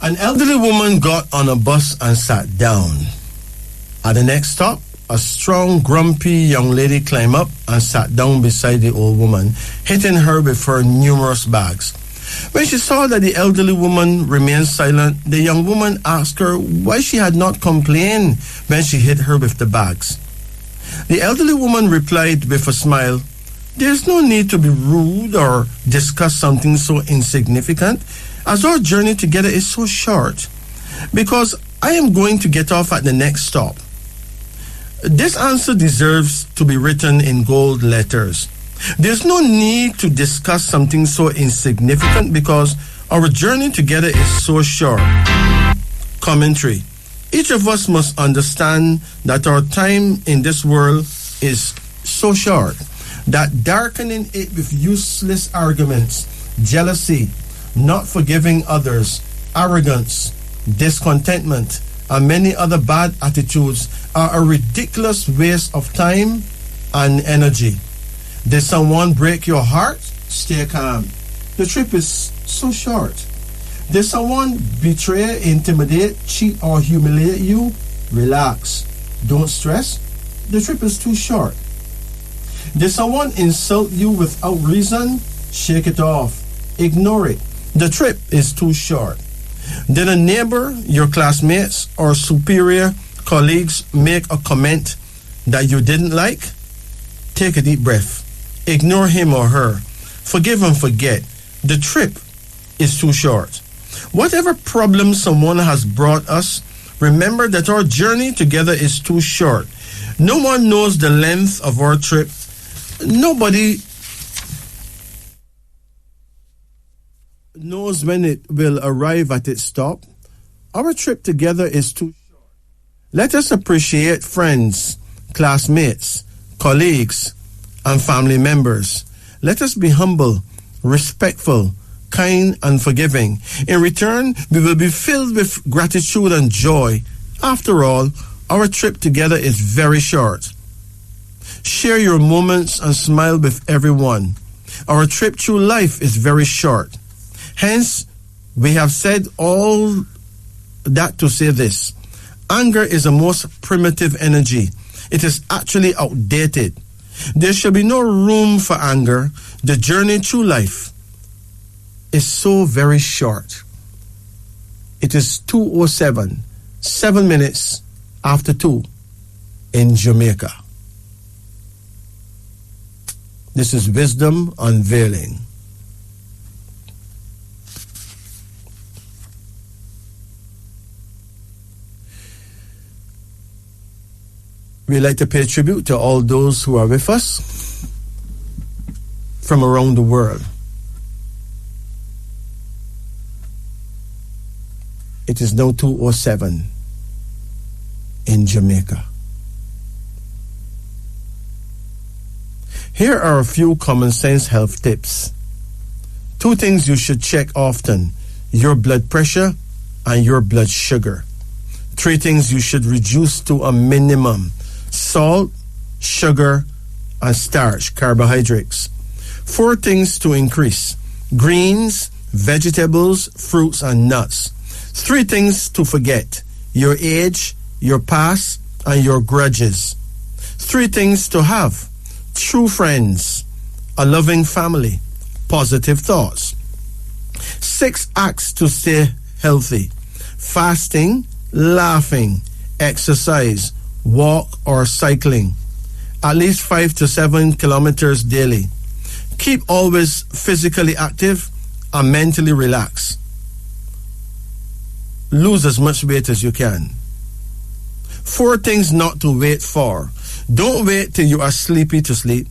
An elderly woman got on a bus and sat down. At the next stop, a strong, grumpy young lady climbed up and sat down beside the old woman, hitting her with her numerous bags. When she saw that the elderly woman remained silent, the young woman asked her why she had not complained when she hit her with the bags. The elderly woman replied with a smile, "There's no need to be rude or discuss something so insignificant, as our journey together is so short, because I am going to get off at the next stop." This answer deserves to be written in gold letters. There's no need to discuss something so insignificant because our journey together is so short. Commentary. Each of us must understand that our time in this world is so short that darkening it with useless arguments, jealousy, not forgiving others, arrogance, discontentment, and many other bad attitudes are a ridiculous waste of time and energy. Did someone break your heart? Stay calm. The trip is so short. Did someone betray, intimidate, cheat, or humiliate you? Relax. Don't stress. The trip is too short. Did someone insult you without reason? Shake it off. Ignore it. The trip is too short. Did a neighbor, your classmates, or superior colleagues make a comment that you didn't like? Take a deep breath. Ignore him or her. Forgive and forget. The trip is too short. Whatever problem someone has brought us, remember that our journey together is too short. No one knows the length of our trip. Nobody knows when it will arrive at its stop. Our trip together is too short. Let us appreciate friends, classmates, colleagues, and family members. Let us be humble, respectful, kind, and forgiving. In return, we will be filled with gratitude and joy. After all, our trip together is very short. Share your moments and smile with everyone. Our trip through life is very short. Hence, we have said all that to say this. Anger is a most primitive energy. It is actually outdated. There should be no room for anger. The journey through life is so very short. It is 2:07, 7 minutes after 2 in Jamaica. This is Wisdom Unveiling. We'd like to pay tribute to all those who are with us from around the world. It is now 2:07 in Jamaica. Here are a few common sense health tips. 2 things you should check often: your blood pressure and your blood sugar. 3 things you should reduce to a minimum: salt, sugar, and starch, carbohydrates. 4 things to increase: greens, vegetables, fruits, and nuts. 3 things to forget: your age, your past, and your grudges. 3 things to have: true friends, a loving family, positive thoughts. 6 acts to stay healthy: fasting, laughing, exercise, walk or cycling, at least 5 to 7 kilometers daily. Keep always physically active and mentally relaxed. Lose as much weight as you can. 4 things not to wait for: don't wait till you are sleepy to sleep.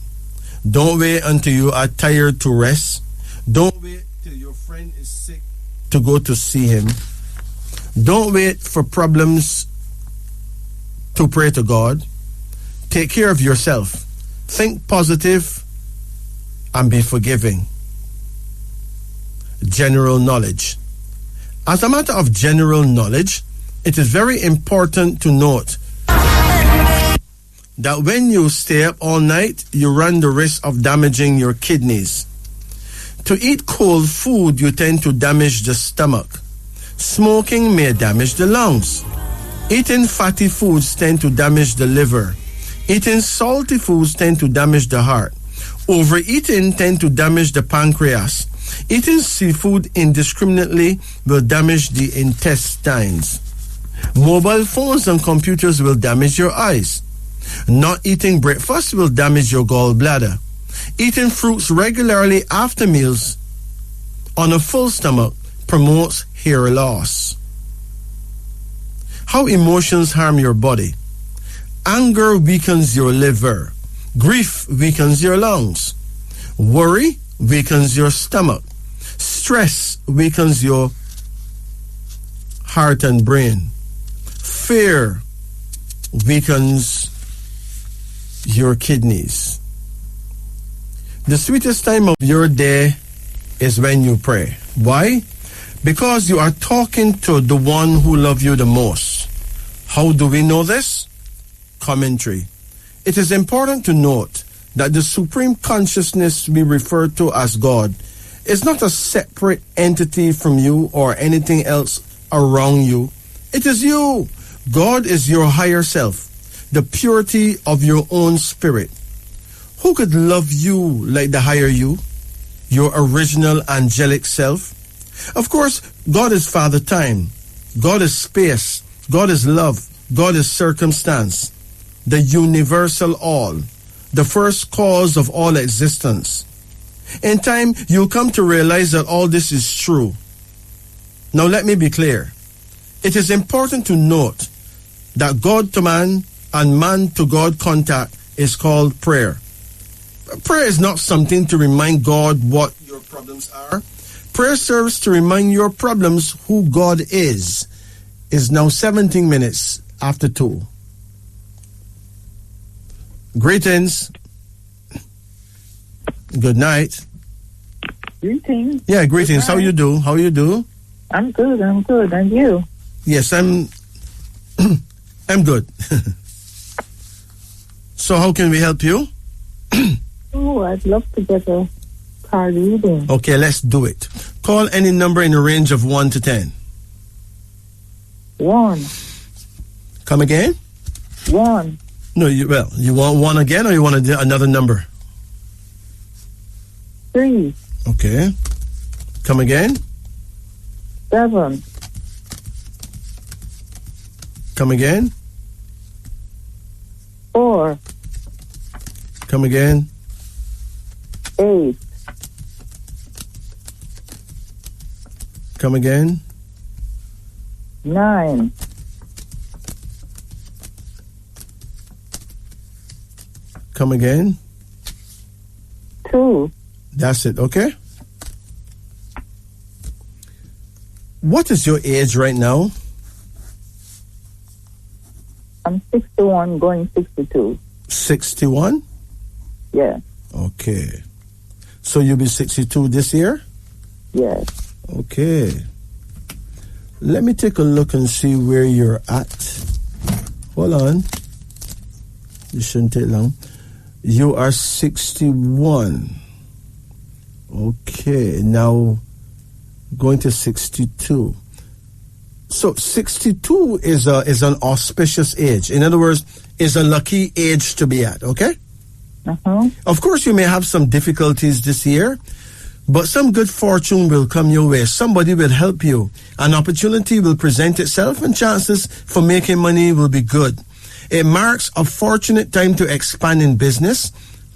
Don't wait until you are tired to rest. Don't wait till your friend is sick to go to see him. Don't wait for problems to pray to God. Take care of yourself. Think positive and be forgiving. General knowledge. As a matter of general knowledge, it is very important to note that when you stay up all night, you run the risk of damaging your kidneys. To eat cold food, you tend to damage the stomach. Smoking may damage the lungs. Eating fatty foods tend to damage the liver. Eating salty foods tend to damage the heart. Overeating tend to damage the pancreas. Eating seafood indiscriminately will damage the intestines. Mobile phones and computers will damage your eyes. Not eating breakfast will damage your gallbladder. Eating fruits regularly after meals on a full stomach promotes hair loss. How emotions harm your body. Anger weakens your liver. Grief weakens your lungs. Worry weakens your stomach. Stress weakens your heart and brain. Fear weakens your kidneys. The sweetest time of your day is when you pray. Why? Because you are talking to the one who loves you the most. How do we know this? Commentary. It is important to note that the supreme consciousness we refer to as God is not a separate entity from you or anything else around you. It is you. God is your higher self, the purity of your own spirit. Who could love you like the higher you, your original angelic self? Of course, God is Father Time. God is space. God is love. God is circumstance. The universal all. The first cause of all existence. In time, you'll come to realize that all this is true. Now let me be clear. It is important to note that God to man and man to God contact is called prayer. Prayer is not something to remind God what your problems are. Prayer serves to remind your problems who God is. It's now 17 minutes after 2. Greetings. Good night. Greetings. Yeah, greetings. How you do? How you do? I'm good. And you? Yes, I'm good. So how can we help you? Oh, I'd love to get a card reading. Okay, let's do it. Call any number in the range of 1 to 10. 1. Come again? 1. No, you want 1 again or you want another number? 3. Okay. Come again? 7. Come again? 4. Come again? 8. Come again? 9. Come again? 2. That's it, okay? What is your age right now? I'm 61 going 62. 61? Yes. Okay. So you'll be 62 this year? Yes. Okay. Let me take a look and see where you're at. Hold on. This shouldn't take long. You are 61. Okay. Now, going to 62. So 62 is an auspicious age. In other words, is a lucky age to be at, okay? Uh-huh. Of course, you may have some difficulties this year, but some good fortune will come your way. Somebody will help you. An opportunity will present itself and chances for making money will be good. It marks a fortunate time to expand in business,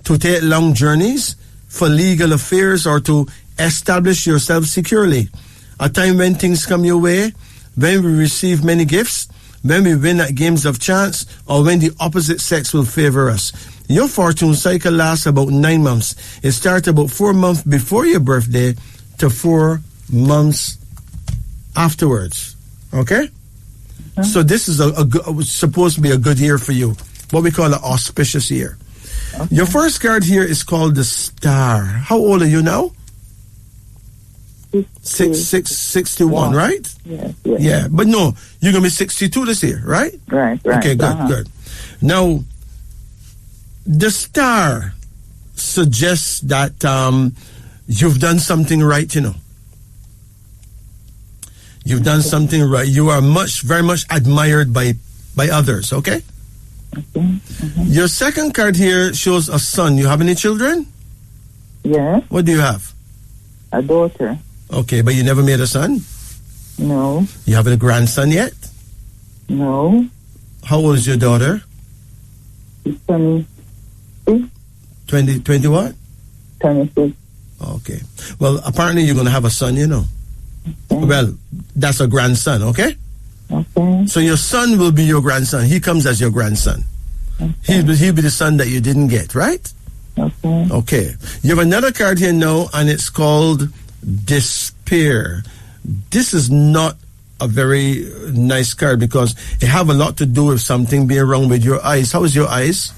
to take long journeys, for legal affairs, or to establish yourself securely. A time when things come your way, when we receive many gifts, when we win at games of chance, or when the opposite sex will favor us. Your fortune cycle lasts about 9 months. It starts about 4 months before your birthday to 4 months afterwards. Okay? Mm-hmm. So this is supposed to be a good year for you. What we call an auspicious year. Okay. Your first card here is called the Star. How old are you now? 61, right? Yes. Yeah, but no, you're going to be 62 this year, right? Right. Okay, good. Now, the Star suggests that you've done something right, you know. You've done something right. You are very much admired by others, okay? Okay. Your second card here shows a son. You have any children? Yes. What do you have? A daughter. Okay, but you never made a son? No. You have a grandson yet? No. How old is your daughter? She's 26. 20 what? 26. Okay. Well, apparently you're going to have a son, you know. Okay. Well, that's a grandson, okay? Okay. So your son will be your grandson. He comes as your grandson. Okay. He'll be the son that you didn't get, right? Okay. Okay. You have another card here now, and it's called Despair. This is not a very nice card because it have a lot to do with something being wrong with your eyes. How is your eyes?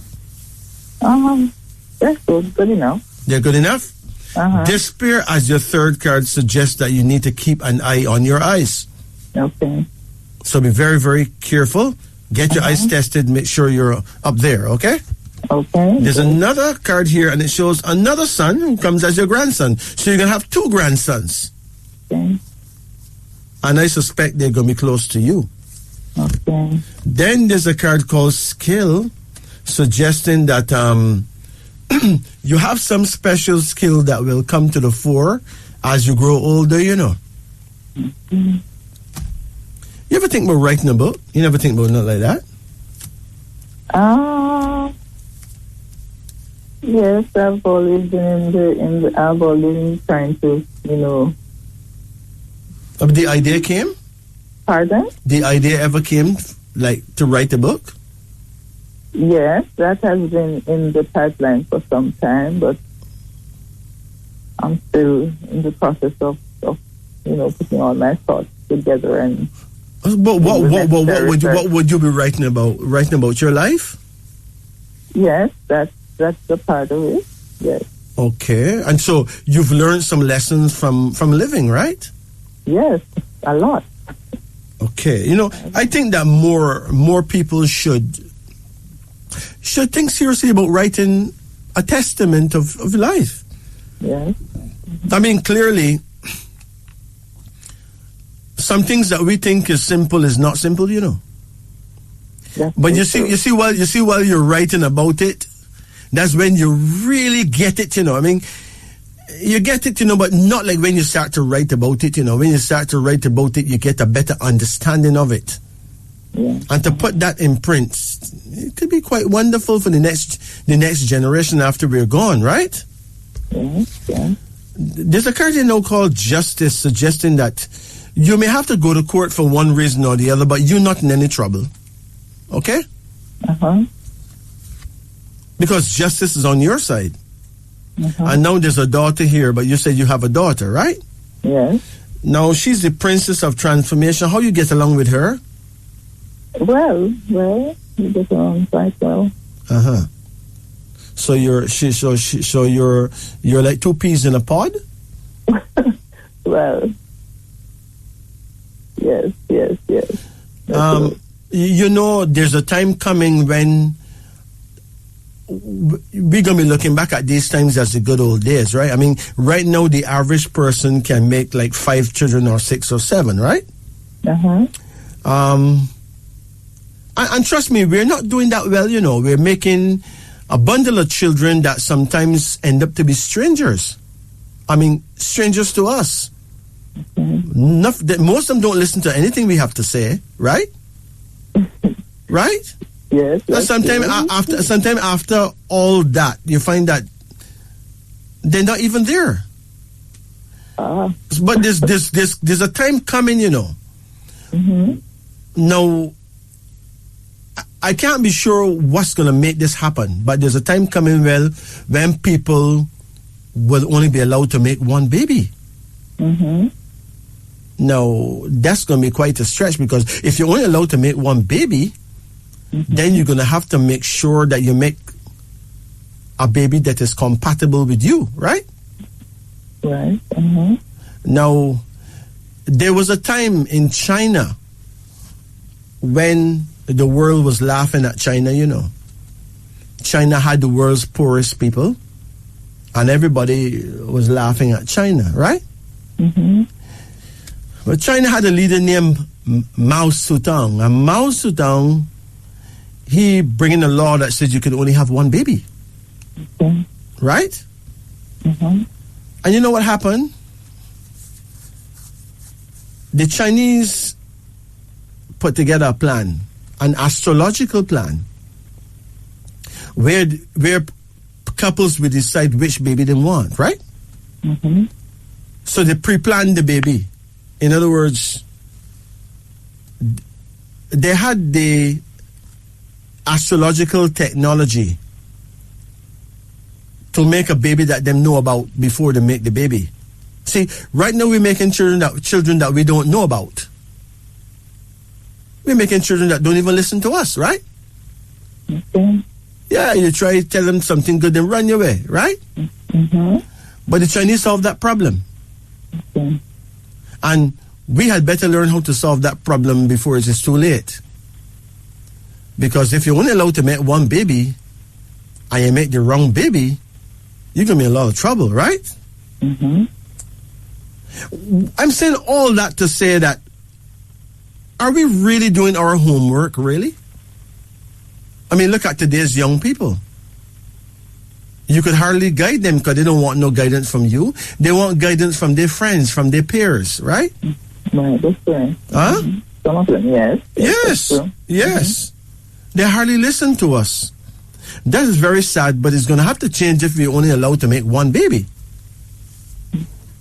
That's good. Good enough. They're good enough? Uh-huh. Despair as your third card suggests that you need to keep an eye on your eyes. Okay. So be very, very careful. Get your eyes tested. Make sure you're up there, okay? Okay. There's another card here, and it shows another son who comes as your grandson. So you're going to have two grandsons. Okay. And I suspect they're going to be close to you. Okay. Then there's a card called Skill, suggesting that you have some special skill that will come to the fore as you grow older, you know. Mm-hmm. You ever think about writing a book? You never think about nothing like that? Yes, I've always been I've always been trying to, The idea came? Pardon? The idea ever came, like, to write a book? Yes, that has been in the pipeline for some time, but I'm still in the process of putting all my thoughts together and. But what would you be writing about? Writing about your life? Yes, that's the part of it. Yes. Okay, and so you've learned some lessons from living, right? Yes, a lot. Okay, I think that more people should think seriously about writing a testament of life. Yes. I mean, clearly, some things that we think is simple is not simple, But you see, while you're writing about it, that's when you really get it, I mean, you get it, but not like when you start to write about it, When you start to write about it, you get a better understanding of it. Yeah. And to put that in print, it could be quite wonderful for the next generation after we're gone, right? Yeah. There's a card called Justice, suggesting that you may have to go to court for one reason or the other, but you're not in any trouble. Okay? Uh-huh. Because justice is on your side. Uh-huh. And now there's a daughter here, but you said you have a daughter, right? Yes. Now she's the princess of transformation. How you get along with her? Well, we get along quite well. Uh-huh. So you're like two peas in a pod? Well, yes. There's a time coming when we're going to be looking back at these times as the good old days, right? I mean, right now the average person can make like 5 children or 6 or 7, right? Uh-huh. And trust me, we're not doing that well, We're making a bundle of children that sometimes end up to be strangers. I mean, strangers to us. Okay. Most of them don't listen to anything we have to say, right? Right? Yes. Sometime after all that, you find that they're not even there. But there's a time coming, Mm-hmm. Now, I can't be sure what's going to make this happen, but there's a time coming when people will only be allowed to make one baby. Mm-hmm. Now, that's going to be quite a stretch, because if you're only allowed to make one baby, then you're going to have to make sure that you make a baby that is compatible with you, right? Right. Mm-hmm. Now, there was a time in China when the world was laughing at China, China had the world's poorest people, and everybody was laughing at China, right? Mm-hmm. Well, China had a leader named Mao Zedong. And Mao Zedong, he bringing a law that says you can only have one baby. Okay. Right? Mm-hmm. And you know what happened? The Chinese put together a plan, an astrological plan, where couples will decide which baby they want, right? Mm-hmm. So they pre-planned the baby. In other words, they had the astrological technology to make a baby that them know about before they make the baby. See, right now we're making children that we don't know about. We're making children that don't even listen to us, right? Okay. Yeah, you try to tell them something good, then run your way, right? Mm-hmm. But the Chinese solved that problem. Okay. And we had better learn how to solve that problem before it is too late. Because if you're only allowed to make one baby, and you make the wrong baby, you're going to be in a lot of trouble, right? Mm-hmm. I'm saying all that to say that, are we really doing our homework, really? I mean, look at today's young people. You could hardly guide them because they don't want no guidance from you. They want guidance from their friends, from their peers, right? Right, that's right. Huh? Mm-hmm. Some of them, yes. Yes. Yes. They hardly listen to us. That is very sad, but it's going to have to change if we're only allowed to make one baby.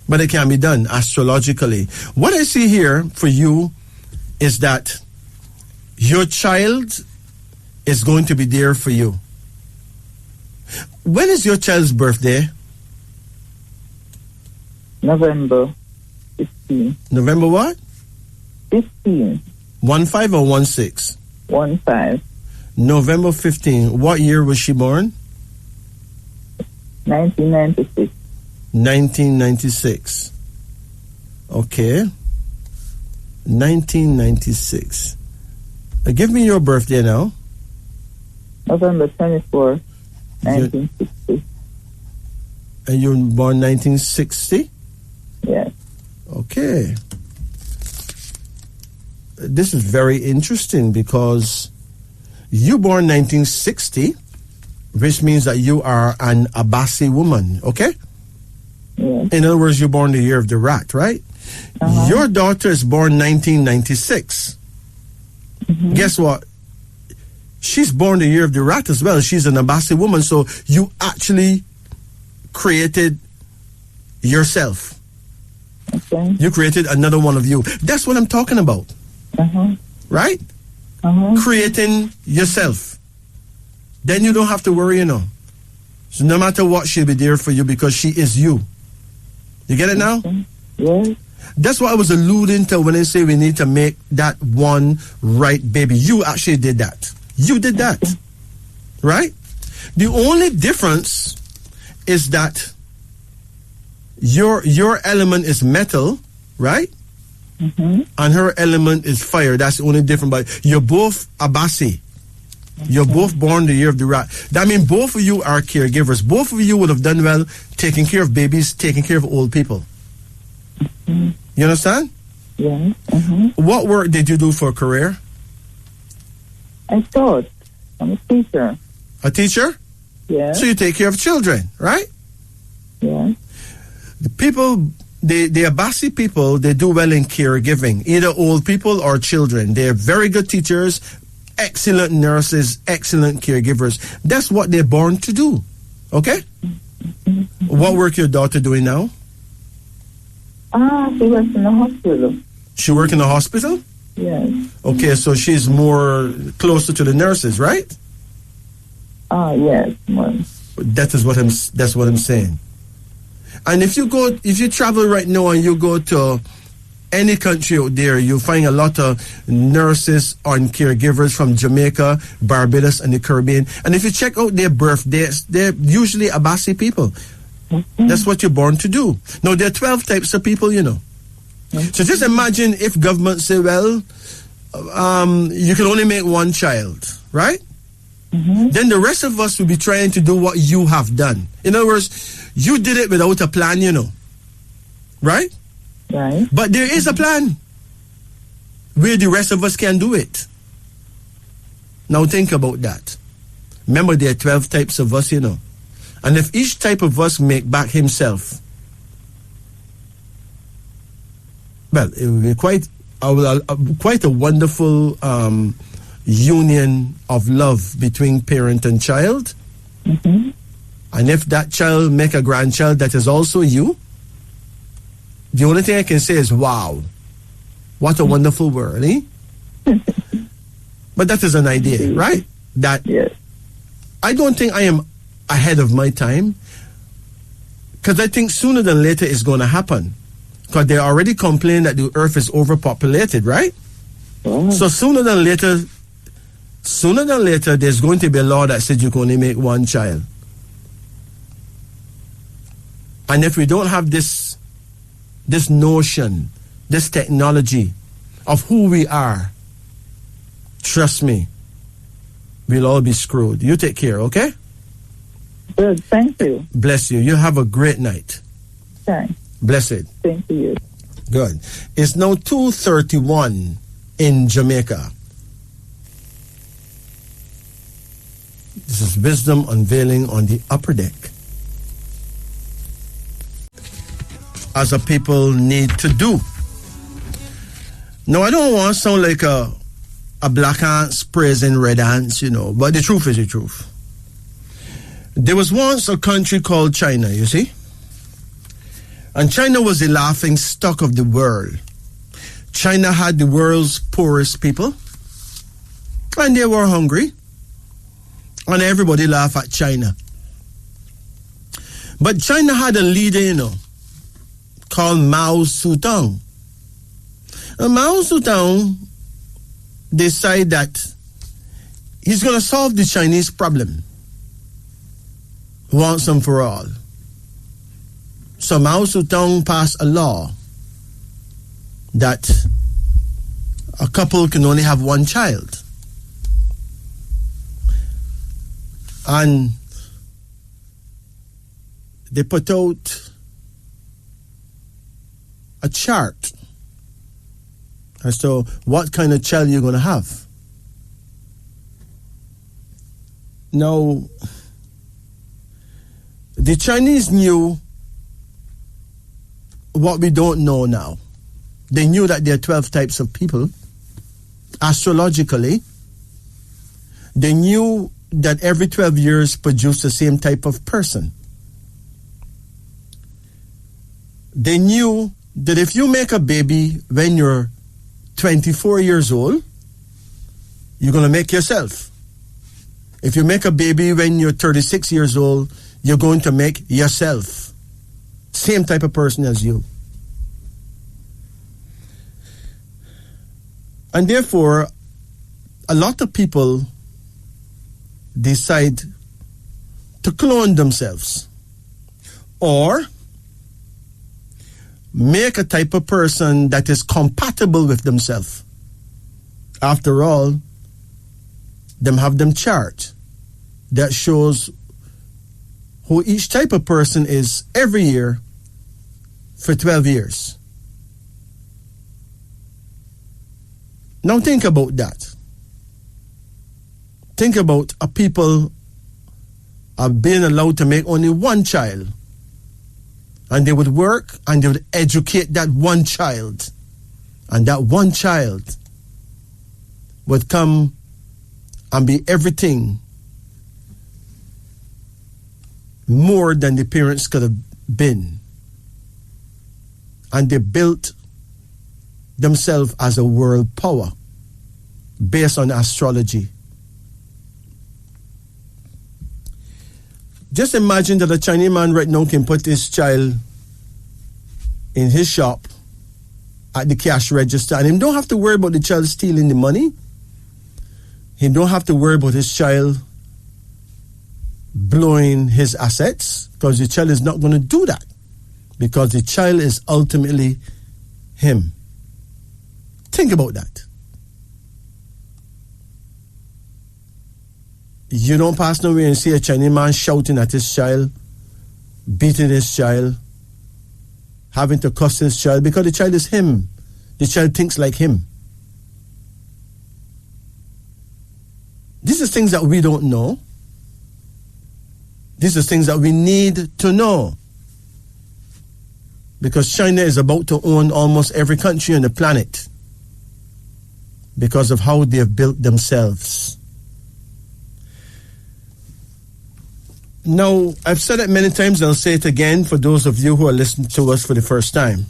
But it can be done astrologically. What I see here for you is that your child is going to be there for you. When is your child's birthday? November 15. November what? 15. 15 or 16? 15. November 15. What year was she born? 1996. 1996. Okay. 1996. Give me your birthday now. November 24, 1960. And you were born 1960? Yes. Okay. This is very interesting because you born 1960, which means that you are an Abasi woman, okay? Yes. In other words, you're born the year of the rat, right? Uh-huh. Your daughter is born 1996. Mm-hmm. Guess what? She's born the year of the rat as well. She's an Abasi woman, so you actually created yourself. Okay. You created another one of you. That's what I'm talking about. Uh-huh. Right? Uh-huh. Creating yourself. Then you don't have to worry, So no matter what, she'll be there for you because she is you. You get it now? Yes. That's what I was alluding to when I say we need to make that one right baby. You actually did that. You did that. Right? The only difference is that your element is metal, right? Mm-hmm. And her element is fire. That's the only difference. But you're both Abasi. You're both born the year of the rat. That means both of you are caregivers. Both of you would have done well taking care of babies, taking care of old people. Mm-hmm. You understand? Yes. Mm-hmm. What work did you do for a career? I taught. I'm a teacher. A teacher? Yes. So you take care of children, right? Yes. The people, the Abasi people, they do well in caregiving, either old people or children. They're very good teachers, excellent nurses, excellent caregivers. That's what they're born to do. Okay? Mm-hmm. What work your daughter doing now? She works in the hospital. She work in the hospital? Yes. Okay, so she's more closer to the nurses, right? Yes, ma'am. That's what I'm saying. And if you travel right now and you go to any country out there, you'll find a lot of nurses and caregivers from Jamaica, Barbados, and the Caribbean. And if you check out their birthdays, they're usually Abasi people. Mm-hmm. That's what you're born to do. Now, there are 12 types of people, Mm-hmm. So just imagine if government say, well, you can only make one child, right? Mm-hmm. Then the rest of us will be trying to do what you have done. In other words, you did it without a plan, right? Right. But there is a plan where the rest of us can do it. Now think about that. Remember, there are 12 types of us, And if each type of us make back himself, well, it will be quite a wonderful union of love between parent and child. Mm-hmm. And if that child make a grandchild that is also you, the only thing I can say is, wow, what a wonderful world, eh? But that is an idea, right? That yes. I don't think I am ahead of my time, because I think sooner than later it's going to happen. Because they already complain that the earth is overpopulated, right? Oh. So sooner than later, there's going to be a law that says you can only make one child. And if we don't have this notion, this technology of who we are, trust me, we'll all be screwed. You take care, okay? Good, thank you. Bless you. You have a great night. Thanks. Blessed. Same to you. Good. It's now 2:31 in Jamaica. This is Wisdom Unveiling on the Upper Deck. As a people need to do. No, I don't want to sound like a black ants praising red ants, but the truth is the truth. There was once a country called China, you see? And China was the laughing stock of the world. China had the world's poorest people. And they were hungry. And everybody laughed at China. But China had a leader, called Mao Zedong. And Mao Zedong decided that he's going to solve the Chinese problem once and for all. So Mao Zedong passed a law that a couple can only have one child. And they put out a chart as to what kind of child you're going to have. Now, the Chinese knew what we don't know now. They knew that there are 12 types of people. Astrologically, they knew that every 12 years produce the same type of person. They knew that if you make a baby when you're 24 years old, you're going to make yourself. If you make a baby when you're 36 years old, you're going to make yourself. Same type of person as you. And therefore, a lot of people decide to clone themselves or make a type of person that is compatible with themselves. After all, them have them chart that shows who each type of person is every year for 12 years. Now think about that. Think about a people are being allowed to make only one child. And they would work and they would educate that one child. And that one child would come and be everything more than the parents could have been. And they built themselves as a world power based on astrology. Just imagine that a Chinese man right now can put his child in his shop at the cash register and he don't have to worry about the child stealing the money. He don't have to worry about his child blowing his assets, because the child is not going to do that, because the child is ultimately him. Think about that. You don't pass nowhere and see a Chinese man shouting at his child, beating his child, having to cuss his child because the child is him. The child thinks like him. These are things that we don't know. These are things that we need to know. Because China is about to own almost every country on the planet because of how they have built themselves. Now, I've said it many times, and I'll say it again for those of you who are listening to us for the first time.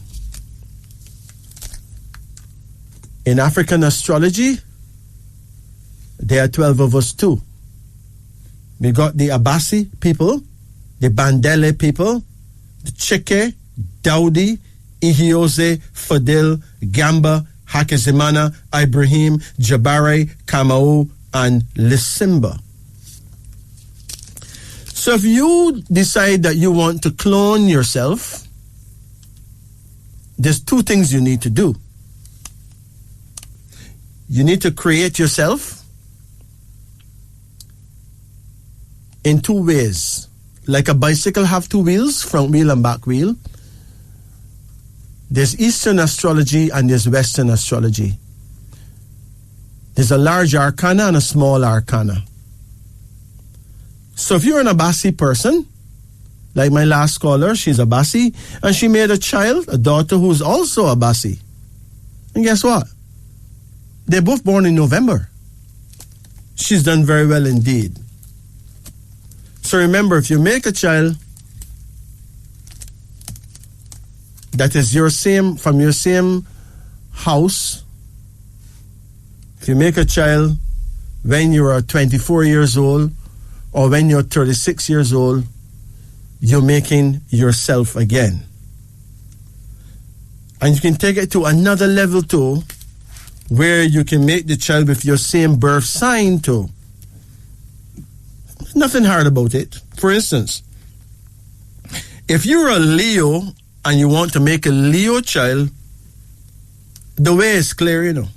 In African astrology, there are 12 of us too. We got the Abasi people, the Bandele people, the Cheke, Daudi, Ihioze, Fadil, Gamba, Hakizimana, Ibrahim, Jabare, Kamau, and Lisimba. So if you decide that you want to clone yourself, there's two things you need to do. You need to create yourself in two ways. Like a bicycle have two wheels, front wheel and back wheel. There's Eastern astrology and there's Western astrology. There's a large arcana and a small arcana. So if you're an Abasi person, like my last caller, she's Abasi, and she made a child, a daughter who's also Abasi. And guess what? They're both born in November. She's done very well indeed. So remember, if you make a child that is from your same house, if you make a child when you are 24 years old or when you're 36 years old, you're making yourself again. And you can take it to another level too, where you can make the child with your same birth sign too. Nothing hard about it. For instance, if you're a Leo and you want to make a Leo child, the way is clear, you know.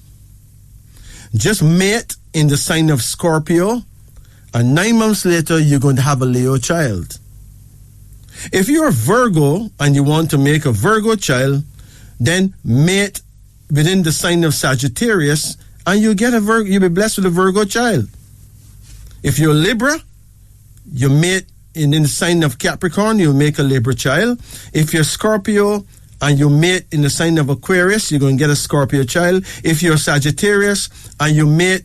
Just mate in the sign of Scorpio, and 9 months later, you're going to have a Leo child. If you're a Virgo and you want to make a Virgo child, then mate within the sign of Sagittarius, and you'll be blessed with a Virgo child. If you're Libra, you mate in the sign of Capricorn, you'll make a Libra child. If you're Scorpio and you mate in the sign of Aquarius, you're going to get a Scorpio child. If you're Sagittarius and you mate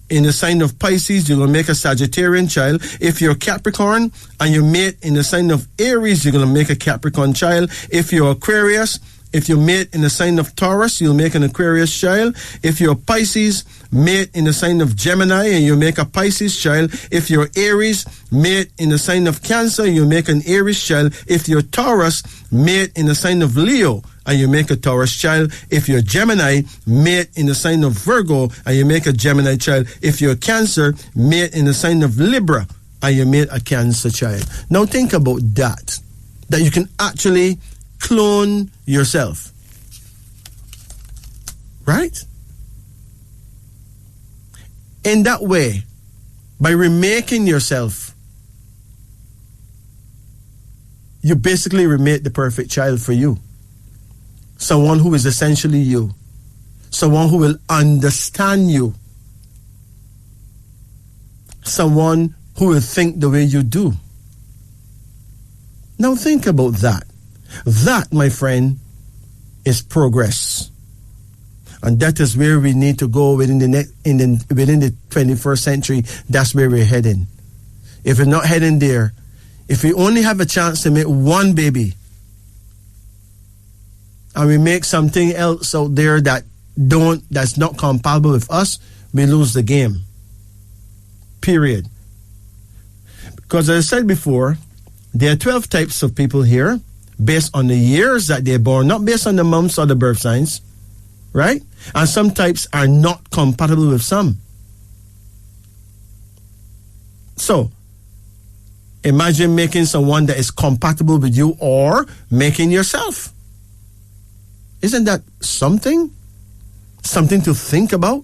in the sign of Pisces, you're going to make a Sagittarian child. If you're Capricorn and you mate in the sign of Aries, you're going to make a Capricorn child. If you're Aquarius, if you mate in the sign of Taurus, you'll make an Aquarius child. If you're Pisces, mate in the sign of Gemini and you make a Pisces child. If you're Aries, mate in the sign of Cancer, you make an Aries child. If you're Taurus, mate in the sign of Leo and you make a Taurus child. If you're Gemini, mate in the sign of Virgo and you make a Gemini child. If you're Cancer, mate in the sign of Libra and you make a Cancer child. Now think about that you can actually clone yourself. Right? In that way, by remaking yourself, you basically remake the perfect child for you. Someone who is essentially you. Someone who will understand you. Someone who will think the way you do. Now think about that. That, my friend, is progress. And that is where we need to go within the 21st century. That's where we're heading. If we're not heading there, if we only have a chance to make one baby, and we make something else out there that's not compatible with us, we lose the game. Period. Because as I said before, there are 12 types of people here, based on the years that they're born, not based on the months or the birth signs, right? And some types are not compatible with some. So, imagine making someone that is compatible with you or making yourself. Isn't that something? Something to think about?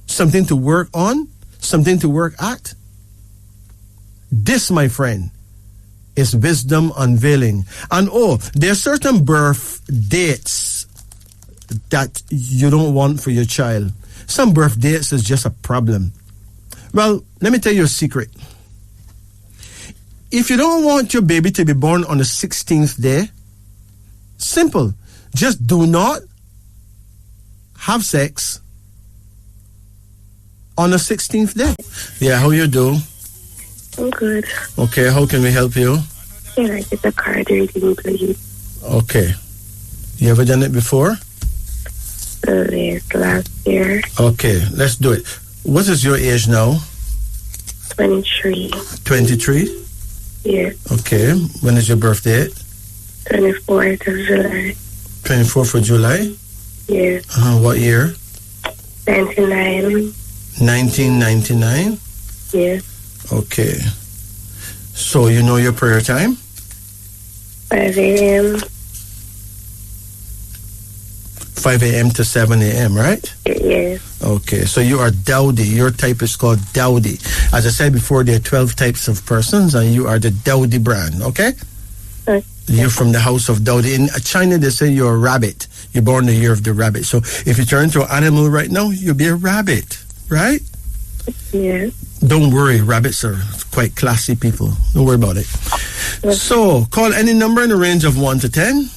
Something to work on? Something to work at? This, my friend, is wisdom unveiling. And there are certain birth dates that you don't want for your child. Some birth dates is just a problem. Well, let me tell you a secret. If you don't want your baby to be born on the 16th day, simple. Just do not have sex on the 16th day. Yeah, how you do? I'm good. Okay, how can we help you? Can I get a card reading, please? Okay. You ever done it before? Yes, last year. Okay, let's do it. What is your age now? 23. 23? Yes. Okay. When is your birthday? 24th of July. 24th of July? Yes. What year? 99. 1999? Yes. Okay. So you know your prayer time? 5 a.m. 5 a.m. to 7 a.m., right? Yes. Okay, so you are Dowdy. Your type is called Dowdy. As I said before, there are 12 types of persons, and you are the Dowdy brand, okay? Okay. You're from the house of Dowdy. In China, they say you're a rabbit. You're born the year of the rabbit. So if you turn into an animal right now, you'll be a rabbit, right? Yes. Don't worry, rabbits are quite classy people. Don't worry about it. So, call any number in the range of 1 to 10.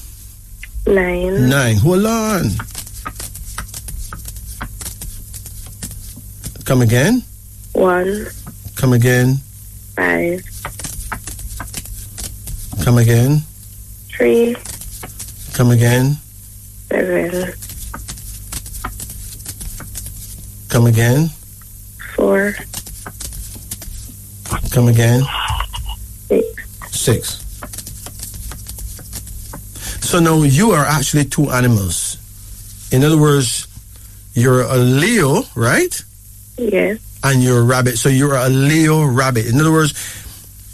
9. 9. Hold on. Come again. 1. Come again. 5. Come again. 3. Come again. 7. Come again. 4. Come again. 6. 6. So now you are actually two animals. In other words, you're a Leo, right? Yes. And you're a rabbit. So you're a Leo rabbit. In other words,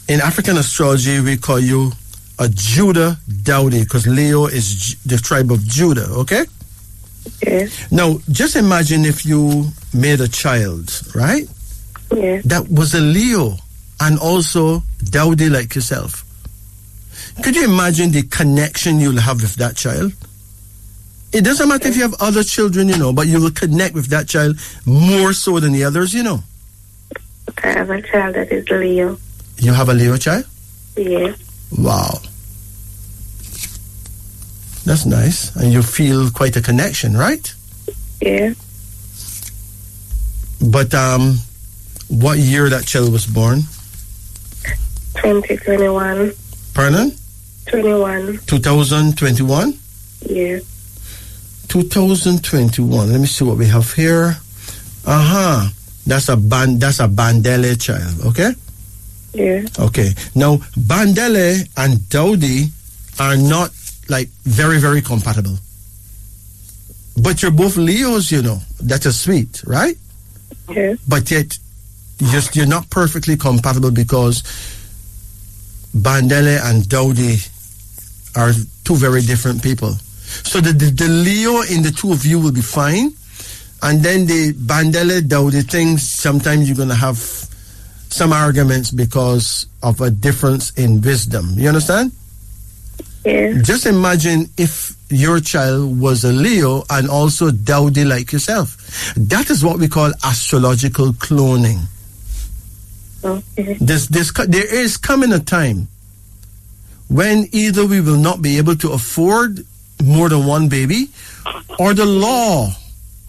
in African astrology, we call you a Judah Dowdy because Leo is the tribe of Judah, okay? Yes. Now, just imagine if you made a child, right? Yes. That was a Leo and also Dowdy like yourself. Could you imagine the connection you'll have with that child? It doesn't matter if you have other children, but you will connect with that child more so than the others, I have a child that is Leo. You have a Leo child? Yes. Wow. That's nice. And you feel quite a connection, right? Yeah. But what year that child was born? 2021. Pardon? 21. 2021? Yes. 2021. Let me see what we have here. That's a Bandele child, okay? Yeah. Okay. Now, Bandele and Dowdy are not like very, very compatible. But you're both Leos, That is sweet, right? Yeah. But yet, you're not perfectly compatible because Bandele and Dowdy are two very different people. So the Leo in the two of you will be fine. And then the Bandele Dowdy thing, sometimes you're going to have some arguments because of a difference in wisdom. You understand? Yeah. Just imagine if your child was a Leo and also Dowdy like yourself. That is what we call astrological cloning. Okay. There is coming a time when either we will not be able to afford more than one baby, or the law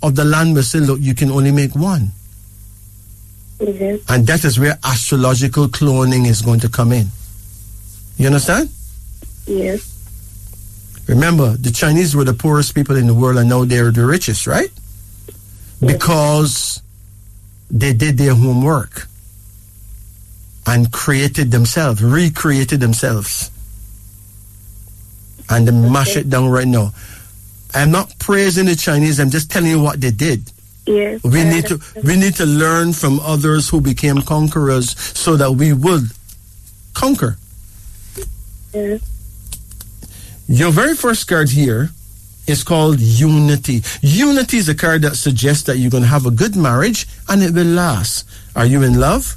of the land will say, look, you can only make one. Yes. And that is where astrological cloning is going to come in. You understand? Yes. Remember, the Chinese were the poorest people in the world and now they're the richest, right? Because they did their homework and recreated themselves. And they mash it down right now. I'm not praising the Chinese, I'm just telling you what they did. Yes. We need to learn from others who became conquerors so that we would conquer. Yes. Your very first card here is called Unity. Unity is a card that suggests that you're going to have a good marriage and it will last. Are you in love?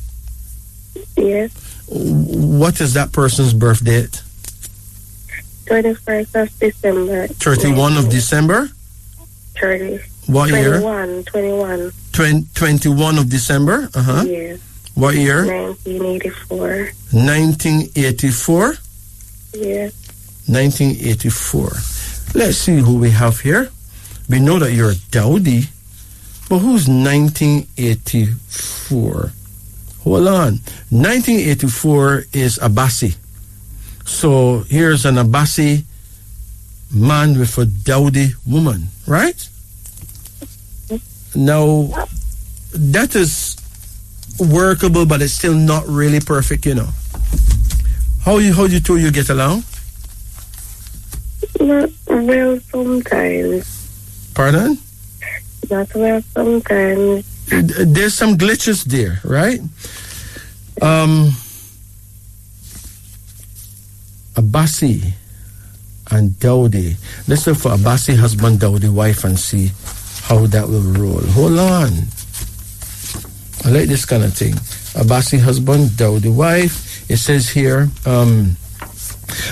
Yes. What is that person's birth date? 21st of December. 31 of December? 30. What 21. 21 of December? Uh-huh. Yes. What year? 1984. 1984? Yes. 1984. Let's see who we have here. We know that you're a Dowdy, but who's 1984? Hold on. 1984 is Abasi. So here's an Abasi man with a Dowdy woman, right? Now, that is workable, but it's still not really perfect, you know. How you two you get along? Not well sometimes. Pardon? Not well sometimes. There's some glitches there, right? Abasi and Dowdy. Let's look for Abasi husband, Dowdy wife, and see how that will roll. Hold on. I like this kind of thing. Abasi husband, Dowdy wife. It says here,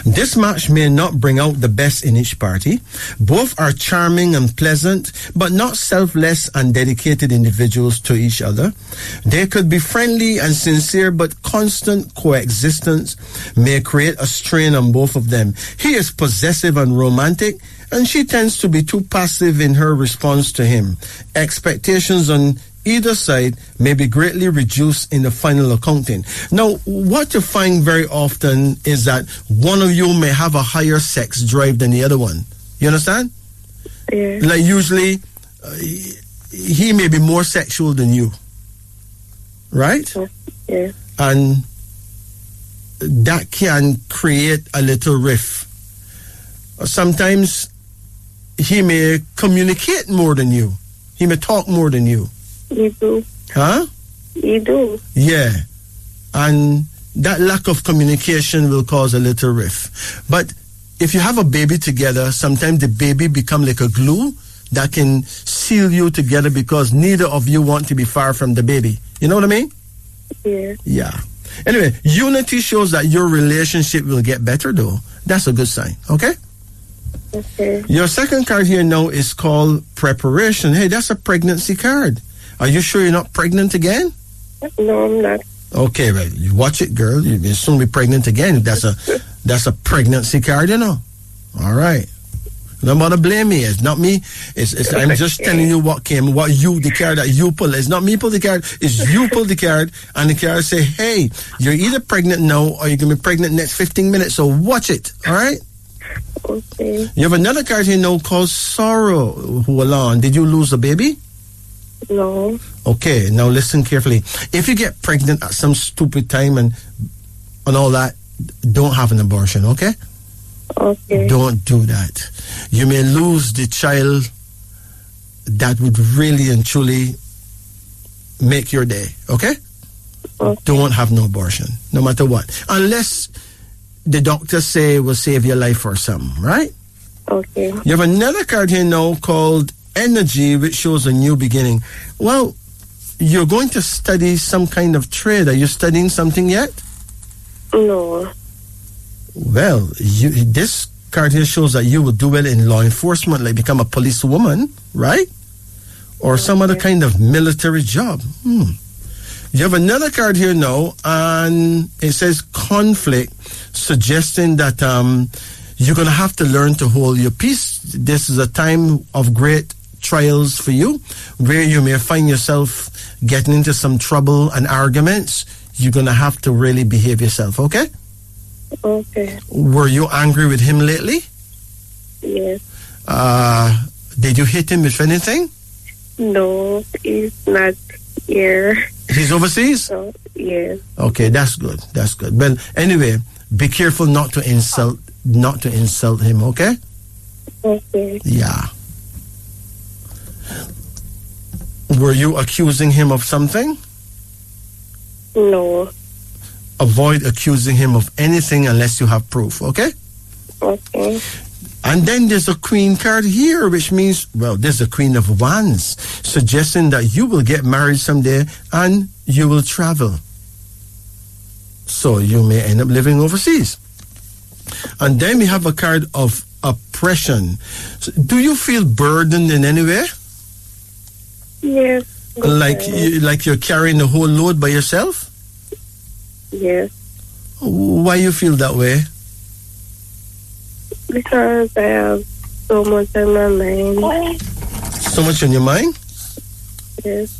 this match may not bring out the best in each party. Both are charming and pleasant, but not selfless and dedicated individuals to each other. They could be friendly and sincere, but constant coexistence may create a strain on both of them. He is possessive and romantic, and she tends to be too passive in her response to him. Expectations on either side may be greatly reduced in the final accounting. Now, what you find very often is that one of you may have a higher sex drive than the other one. You understand? Yeah. Like usually, he may be more sexual than you. Right? Yeah. And that can create a little rift. Sometimes he may communicate more than you. He may talk more than you. You do. Huh? You do. Yeah. And that lack of communication will cause a little rift. But if you have a baby together, sometimes the baby become like a glue that can seal you together because neither of you want to be far from the baby. You know what I mean? Yeah. Yeah. Anyway, unity shows that your relationship will get better though. That's a good sign. Okay? Okay. Your second card here now is called preparation. Hey, that's a pregnancy card. Are you sure you're not pregnant again? No, I'm not. Okay, well, you watch it, girl. You'll soon be pregnant again. That's a pregnancy card, you know. All right. Nobody blame me. It's not me. It's I'm just telling you the card that you pull. It's not me pull the card. It's you pull the card, and the card say, hey, you're either pregnant now or you're going to be pregnant next 15 minutes, so watch it. All right? Okay. You have another card here now called sorrow. Hold on. Did you lose a baby? No. Okay, now listen carefully. If you get pregnant at some stupid time and all that, don't have an abortion, okay? Okay. Don't do that. You may lose the child that would really and truly make your day, okay? Don't have no abortion, no matter what. Unless the doctors say it will save your life or something, right? Okay. You have another card here now called energy, which shows a new beginning. Well, you're going to study some kind of trade. Are you studying something yet? No. Well, this card here shows that you will do well in law enforcement, like become a policewoman, right? Or some other kind of military job. You have another card here now, and it says conflict, suggesting that you're going to have to learn to hold your peace. This is a time of great trials for you, where you may find yourself getting into some trouble and arguments. You're going to have to really behave yourself, okay? Okay. Were you angry with him lately? Yes. Did you hit him with anything? No, he's not here. He's overseas? So, yes. Okay, that's good. That's good. Well, anyway, be careful not to insult him, okay? Okay. Yeah. Were you accusing him of something? No. Avoid accusing him of anything unless you have proof, okay? Okay. And then there's a queen card here, which means, well, there's the Queen of Wands, suggesting that you will get married someday and you will travel. So you may end up living overseas. And then we have a card of oppression. So do you feel burdened in any way? Yes. Like you're carrying the whole load by yourself? Yes. Why you feel that way? Because I have so much on my mind. So much on your mind? Yes.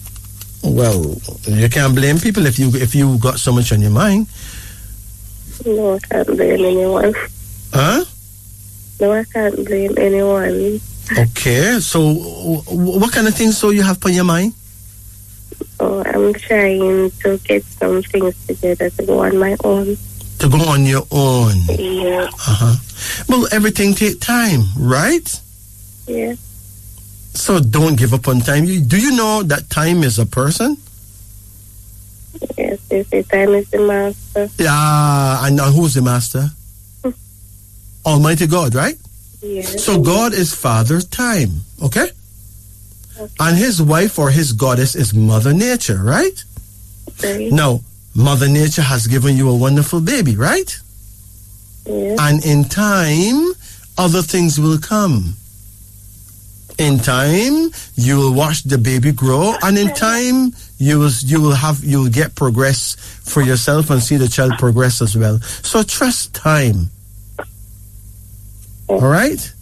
Well, you can't blame people if you got so much on your mind. No, I can't blame anyone. Huh? No, I can't blame anyone. Okay, so what kind of things so you have on your mind? Oh, I'm trying to get some things together to go on my own. To go on your own? Yeah. Well, everything take time, right? Yeah. So don't give up on time. Do you know that time is a person? Yes, they say time is the master. Yeah, and who's the master? Almighty God, right? Yes. So God is Father Time, okay? And his wife or his goddess is Mother Nature, right? Right. Now, Mother Nature has given you a wonderful baby, right? Yes. And in time, other things will come. In time, you will watch the baby grow, and in time, you'll get progress for yourself and see the child progress as well. So trust time. All right?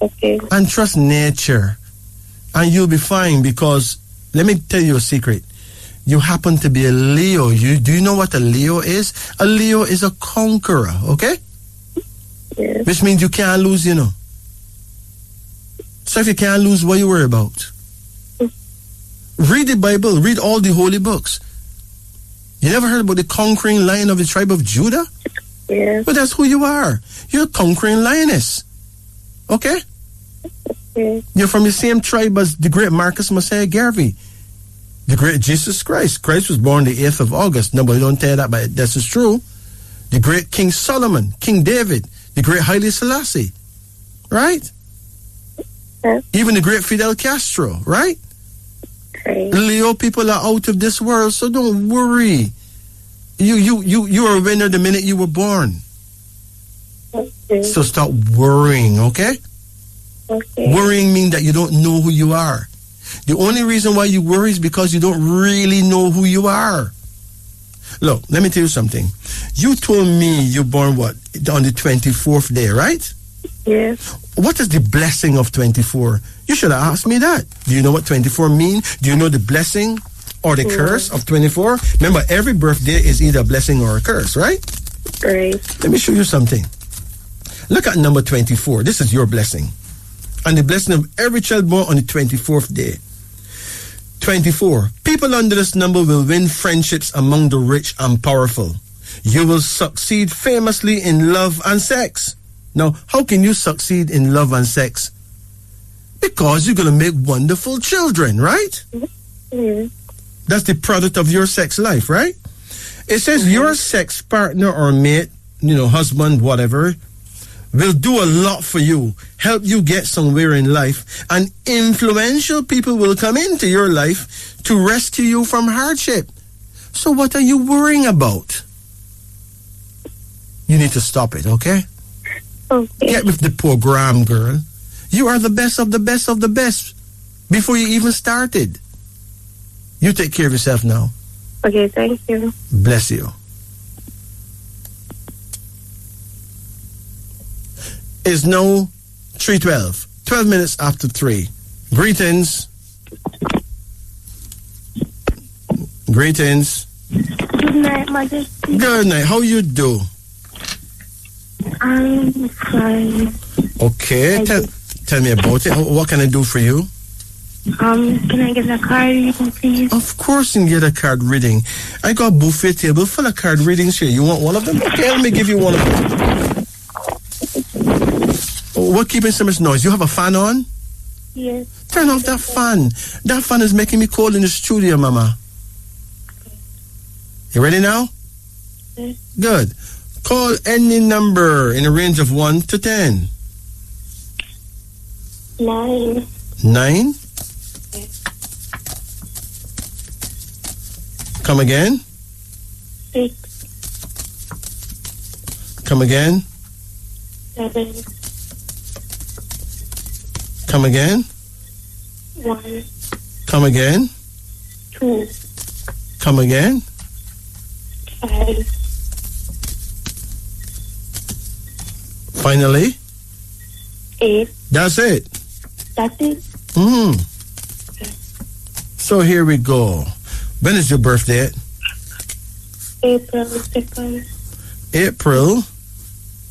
Okay. And trust nature. And you'll be fine, because let me tell you a secret. You happen to be a Leo. Do you know what a Leo is? A Leo is a conqueror, okay? Yes. Which means you can't lose, you know. So if you can't lose, what you worry about? Read the Bible. Read all the holy books. You never heard about the conquering lion of the tribe of Judah? Yes. But that's who you are. You're a conquering lioness. Okay? Yes. You're from the same tribe as the great Marcus Messiah Garvey, the great Jesus Christ. Christ was born the 8th of August. Nobody don't tell you that, but this is true. The great King Solomon, King David, the great Haile Selassie, right? Yes. Even the great Fidel Castro, right? Right. Leo people are out of this world, so don't worry. You were a winner the minute you were born. Okay. So stop worrying, okay? Okay. Worrying means that you don't know who you are. The only reason why you worry is because you don't really know who you are. Look, let me tell you something. You told me you born what? On the 24th day, right? Yes. What is the blessing of 24? You should have asked me that. Do you know what 24 means? Do you know the blessing or the curse of 24? Remember, every birthday is either a blessing or a curse, right? Right. Let me show you something. Look at number 24. This is your blessing. And the blessing of every child born on the 24th day. 24. People under this number will win friendships among the rich and powerful. You will succeed famously in love and sex. Now, how can you succeed in love and sex? Because you're going to make wonderful children, right? Yes. That's the product of your sex life, right? It says your sex partner or mate, husband, whatever, will do a lot for you, help you get somewhere in life, and influential people will come into your life to rescue you from hardship. So what are you worrying about? You need to stop it, okay? Okay. Get with the program, girl. You are the best of the best of the best before you even started. You take care of yourself now. Okay, thank you. Bless you. It's now 3:12. 12 minutes after 3. Greetings. Greetings. Good night, Majesty. Good night. How you do? I'm fine. Okay. Tell me about it. What can I do for you? Can I get a card reading, please? Of course you can get a card reading. I got a buffet table full of card readings here. You want one of them? Okay, let me give you one of them. What keeping so much noise? You have a fan on? Yes. Turn off that fan. That fan is making me cold in the studio, Mama. You ready now? Yes. Good. Call any number in a range of 1 to 10. 9. 9? Yes. Come again? 6. Come again. 7. Come again. 1. Come again. 2. Come again. 5. Finally. 8. That's it. That's it. So here we go. When is your birthday? April 2nd. April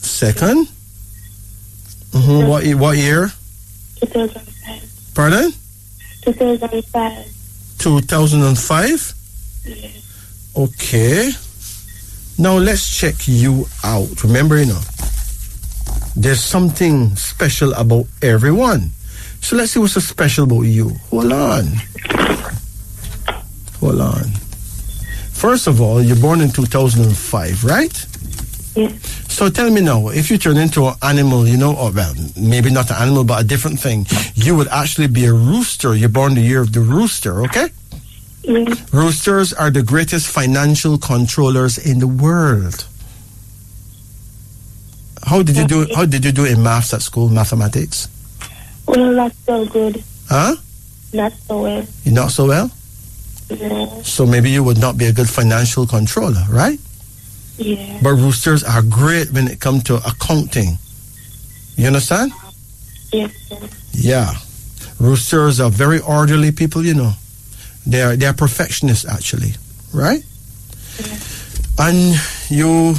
2nd. What year? 2005. Pardon? 2005. 2005? Yes. Okay. Now let's check you out. Remember, there's something special about everyone. So let's see what's so special about you. Hold on. First of all, you're born in 2005, right? Yes. So tell me now, if you turn into an animal, or well, maybe not an animal, but a different thing, you would actually be a rooster. You're born the year of the rooster, okay? Yes. Roosters are the greatest financial controllers in the world. How did you do in maths at school, mathematics? Well, not so good. Huh? Not so well. You're not so well? No. So maybe you would not be a good financial controller, right? Yeah. But roosters are great when it comes to accounting. You understand? Yes, sir. Yeah. Roosters are very orderly people, They're perfectionists, actually, right? Yeah. And you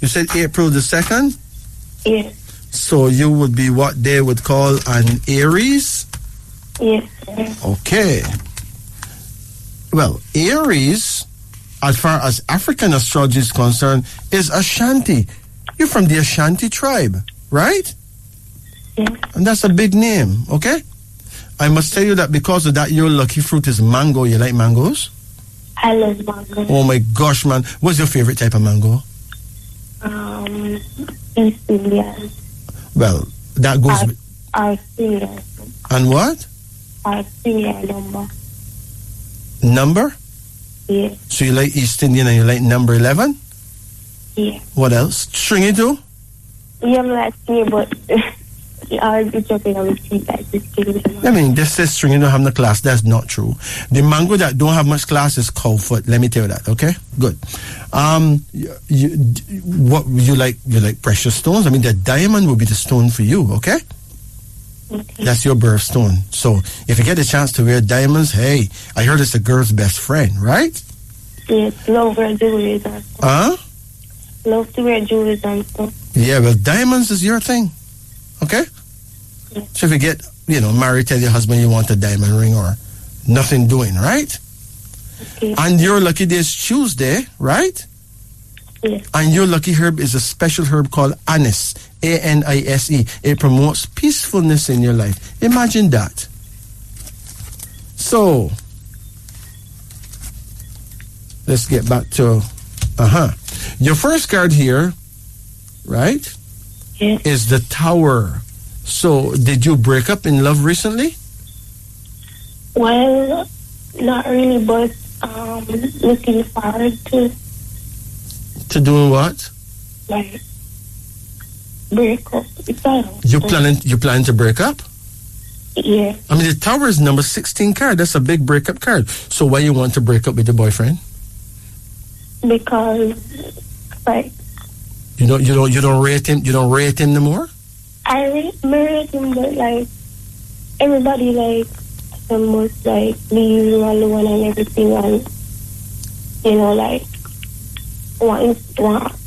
said April the 2nd? Yes. So you would be what they would call an Aries? Yes, sir. Okay. Well, Aries, as far as African astrology is concerned, is Ashanti. You're from the Ashanti tribe, right? Yes. And that's a big name, okay? I must tell you that because of that, your lucky fruit is mango. You like mangoes? I love mango. Oh my gosh, man. What's your favorite type of mango? Sicilian. Well, that goes... Arcelian. And what? Arcelian number. Number? Yes. So you like East Indian and you like number 11? Yeah. What else? Stringy too? Yeah, I'm like me, but I'll be joking with you like this. I mean, this says stringy don't have no class. That's not true. The mango that don't have much class is cowfoot. Let me tell you that, okay? Good. What you like? You like precious stones? I mean, the diamond will be the stone for you, okay? Okay. That's your birthstone. So if you get a chance to wear diamonds, hey, I heard it's a girl's best friend, right? Yes, love wear jewelry and stuff. Huh? Love to wear jewelry and stuff. Yeah, well, diamonds is your thing, okay? Yes. So if you get, married, tell your husband you want a diamond ring or nothing doing, right? Okay. And your lucky day is Tuesday, right? Yes. And your lucky herb is a special herb called anise, A-N-I-S-E. It promotes peacefulness in your life. Imagine that. So, let's get back to, your first card here, right, Yes. is the Tower. So, did you break up in love recently? Well, not really, but looking forward to To doing what? like break up. It's all. You planning to break up? Yeah, I mean, the Tower is number 16 card. That's a big breakup card. So why you want to break up with your boyfriend? because like You don't rate him. You don't rate him no more. I married him, but like everybody like almost like leave you alone and everything, and like one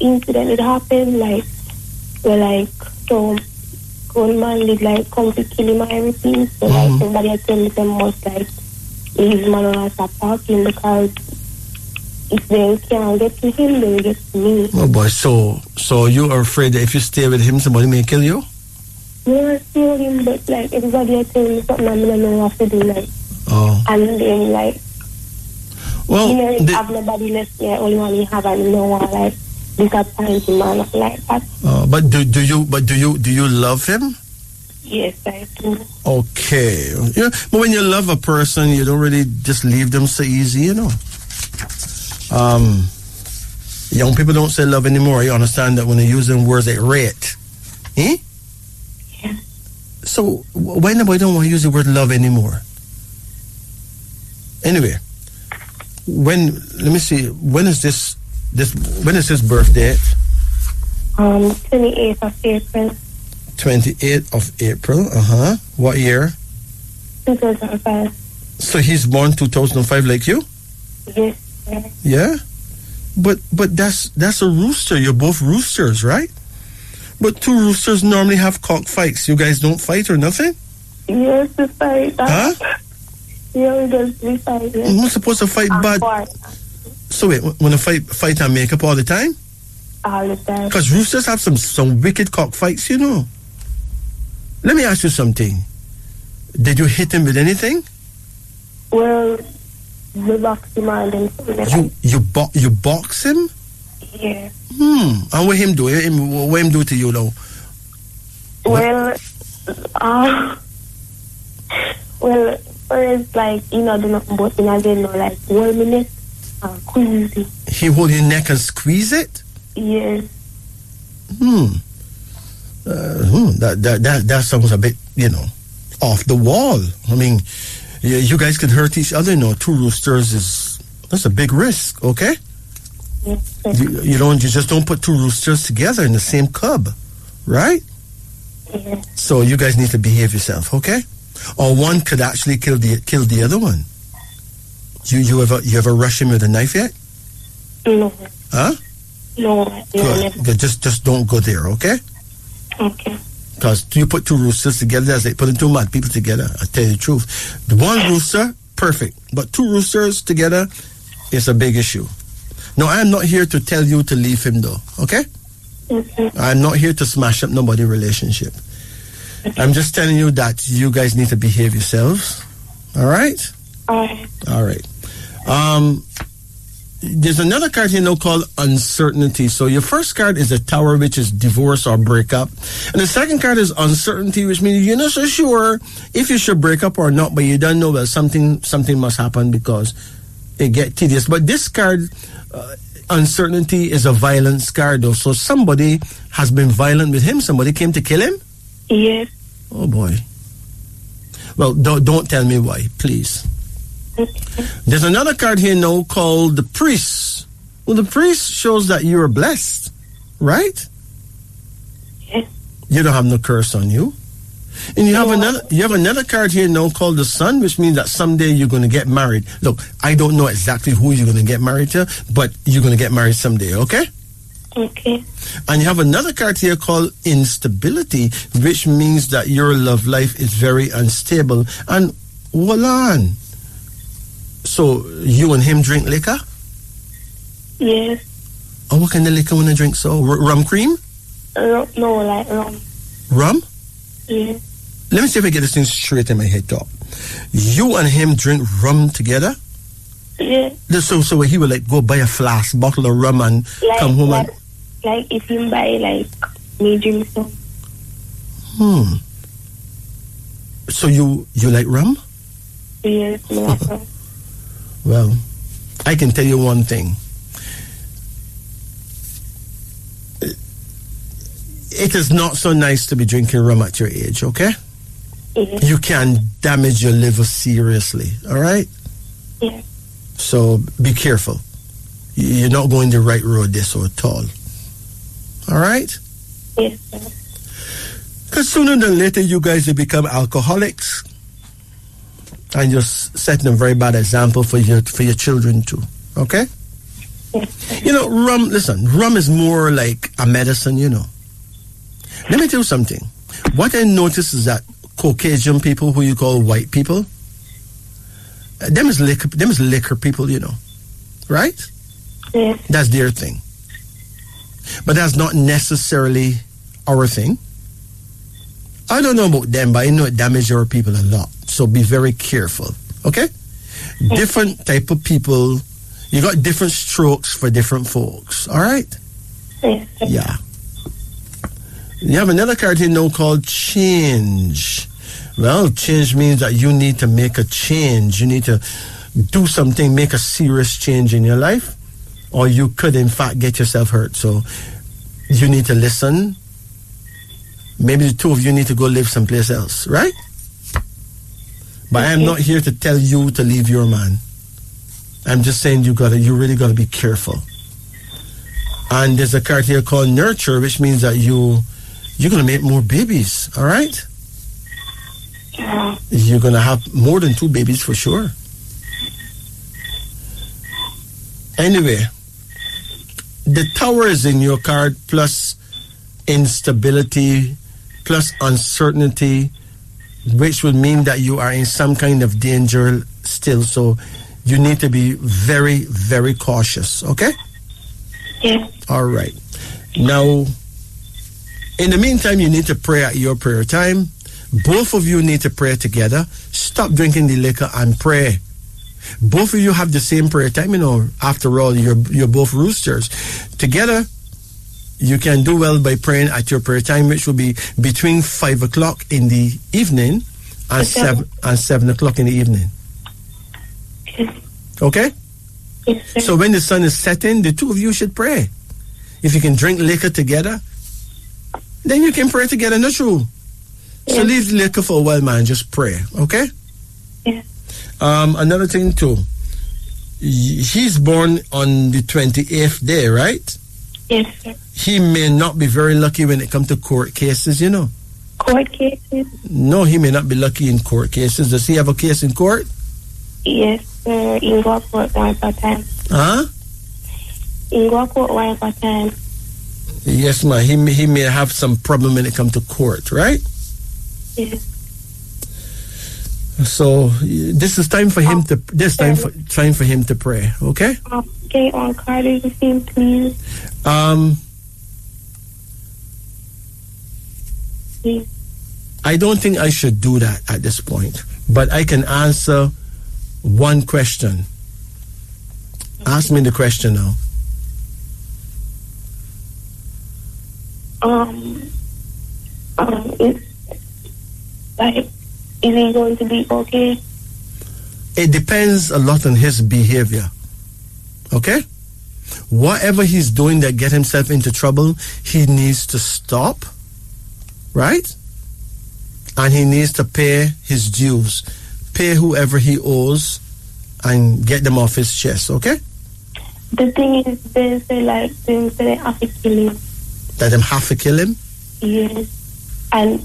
incident that happened, like where like so one man did like come to kill him and everything. So like everybody I tell them must like leave him alone and stop talking, because if they can't get to him, they will get to me. Oh boy, so you are afraid that if you stay with him, somebody may kill you? No, I feel him, but like everybody I tell me something, I don't know what to do, like. Oh. And then like, Well, have nobody left there, only one you have, and no one like disappoint him and nothing like that. but do you love him? Yes, I do. Okay. Yeah, but when you love a person, you don't really just leave them so easy, Young people don't say love anymore. You understand that when they're using words like rate. Eh? Yeah. So why nobody don't want to use the word love anymore? Anyway, let me see, when is this birth date? 28th of April. 28th of April, What year? 2005. So he's born 2005 like you? Yes. Yeah? But that's a rooster. You're both roosters, right? But two roosters normally have cockfights. You guys don't fight or nothing? Yes, we fight. Huh? Yeah, we fight. Yes. You're supposed to fight bad. So wait, when a fight and make up all the time? All the time. Because roosters have some wicked cockfights, you know. Let me ask you something. Did you hit him with anything? Well, we box him and then you box him? Yeah. And what him do? What him do to you now? Well, first, like, do nothing but again, like, 1 minute and squeeze it. He hold your neck and squeeze it? Yes. That sounds a bit, off the wall. I mean, you guys can hurt each other. Two roosters that's a big risk. Okay. Yes. You just don't put two roosters together in the same cub, right? Yes. So you guys need to behave yourself, okay? Or one could actually kill the other one. You ever rush him with a knife yet? No. Huh? No. Good. Just don't go there, okay? Okay. Because you put two roosters together, that's like putting two mad people together. I tell you the truth. The one rooster, perfect. But two roosters together is a big issue. No, I'm not here to tell you to leave him though, okay? I'm not here to smash up nobody's relationship. I'm just telling you that you guys need to behave yourselves. All right? All right. There's another card here called uncertainty. So your first card is a tower, which is divorce or breakup. And the second card is uncertainty, which means you're not so sure if you should break up or not, but you don't know that something must happen because it get tedious. But this card, uncertainty, is a violence card though. So somebody has been violent with him. Somebody came to kill him? Yes. Oh boy. Well, don't tell me why, please. Okay. There's another card here called the priest. Well, the priest shows that you are blessed, right? Yes. You don't have no curse on you. And you have another card here called the sun, which means that someday you're going to get married. Look, I don't know exactly who you're going to get married to, but you're going to get married someday, okay? Okay. And you have another card here called instability, which means that your love life is very unstable. And hold on. So you and him drink liquor? Yes. Oh, what kind of liquor when I drink? So rum cream? No, like rum. Rum? Yeah. Let me see if I get this thing straight in my head, top. You and him drink rum together? Yeah. So he will like go buy a flask, bottle of rum and come home and... Like if you buy like me drink some. So you like rum? Yes, no, like rum. Well, I can tell you one thing. It is not so nice to be drinking rum at your age, okay? Yeah. You can damage your liver seriously, all right? Yeah. So be careful. You're not going the right road this or at all. All right? Yes, sir. Because sooner than later, you guys will become alcoholics. And you're setting a very bad example for your children too, okay? Yes. Rum is more like a medicine, Let me tell you something. What I notice is that Caucasian people, who you call white people, them is liquor people, right? Yeah. That's their thing. But that's not necessarily our thing. I don't know about them, but I know it damages our people a lot. So be very careful, okay? Different type of people. You got different strokes for different folks, all right? Yeah. You have another card here called change. Well, change means that you need to make a change. You need to do something, make a serious change in your life. or you could in fact get yourself hurt. So you need to listen. Maybe the two of you need to go live someplace else, right? But I am not here to tell you to leave your man. I'm just saying you really gotta be careful. And there's a card here called nurture, which means that you're gonna make more babies, all right? Yeah. You're gonna have more than 2 babies for sure. Anyway, the Tower is in your card, plus instability, plus uncertainty, which would mean that you are in some kind of danger still. So you need to be very, very cautious, okay? Yeah. All right. Now, in the meantime, you need to pray at your prayer time. Both of you need to pray together. Stop drinking the liquor and pray. Both of you have the same prayer time, after all, you're both roosters. Together, you can do well by praying at your prayer time, which will be between 5 o'clock in the evening and 7 o'clock in the evening. Okay? Yes, sir. So when the sun is setting, the two of you should pray. If you can drink liquor together, then you can pray together, not true? Yes. So leave liquor for a while, man. Just pray, okay? Yes. Another thing too. He's born on the 28th day, right? Yes, sir. He may not be very lucky when it comes to court cases, Court cases? No, he may not be lucky in court cases. Does he have a case in court? Yes, sir. In go court one per time. Huh? In go court one per time. Yes, ma'am. He may have some problem when it comes to court, right? Yes. So this is time for him to time for him to pray. Okay. Okay, on card is the same, please. Please. I don't think I should do that at this point, but I can answer one question. Ask me the question now. Is he going to be okay? It depends a lot on his behavior. Okay? Whatever he's doing that get himself into trouble, he needs to stop. Right? And he needs to pay his dues. Pay whoever he owes and get them off his chest. Okay? The thing is, they say they have to kill him. That them have to kill him? Yes. And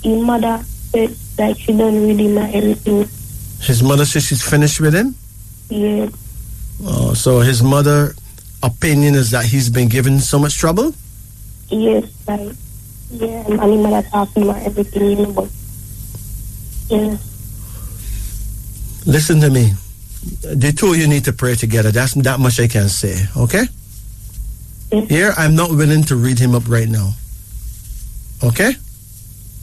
his mother said she don't really know everything. His mother says she's finished with him? Yes. Oh, so his mother opinion is that he's been given so much trouble? Yes, and his mother taught him everything, but yeah. Listen to me. The two of you need to pray together. That's that much I can say, okay? Yes. Here, I'm not willing to read him up right now. Okay?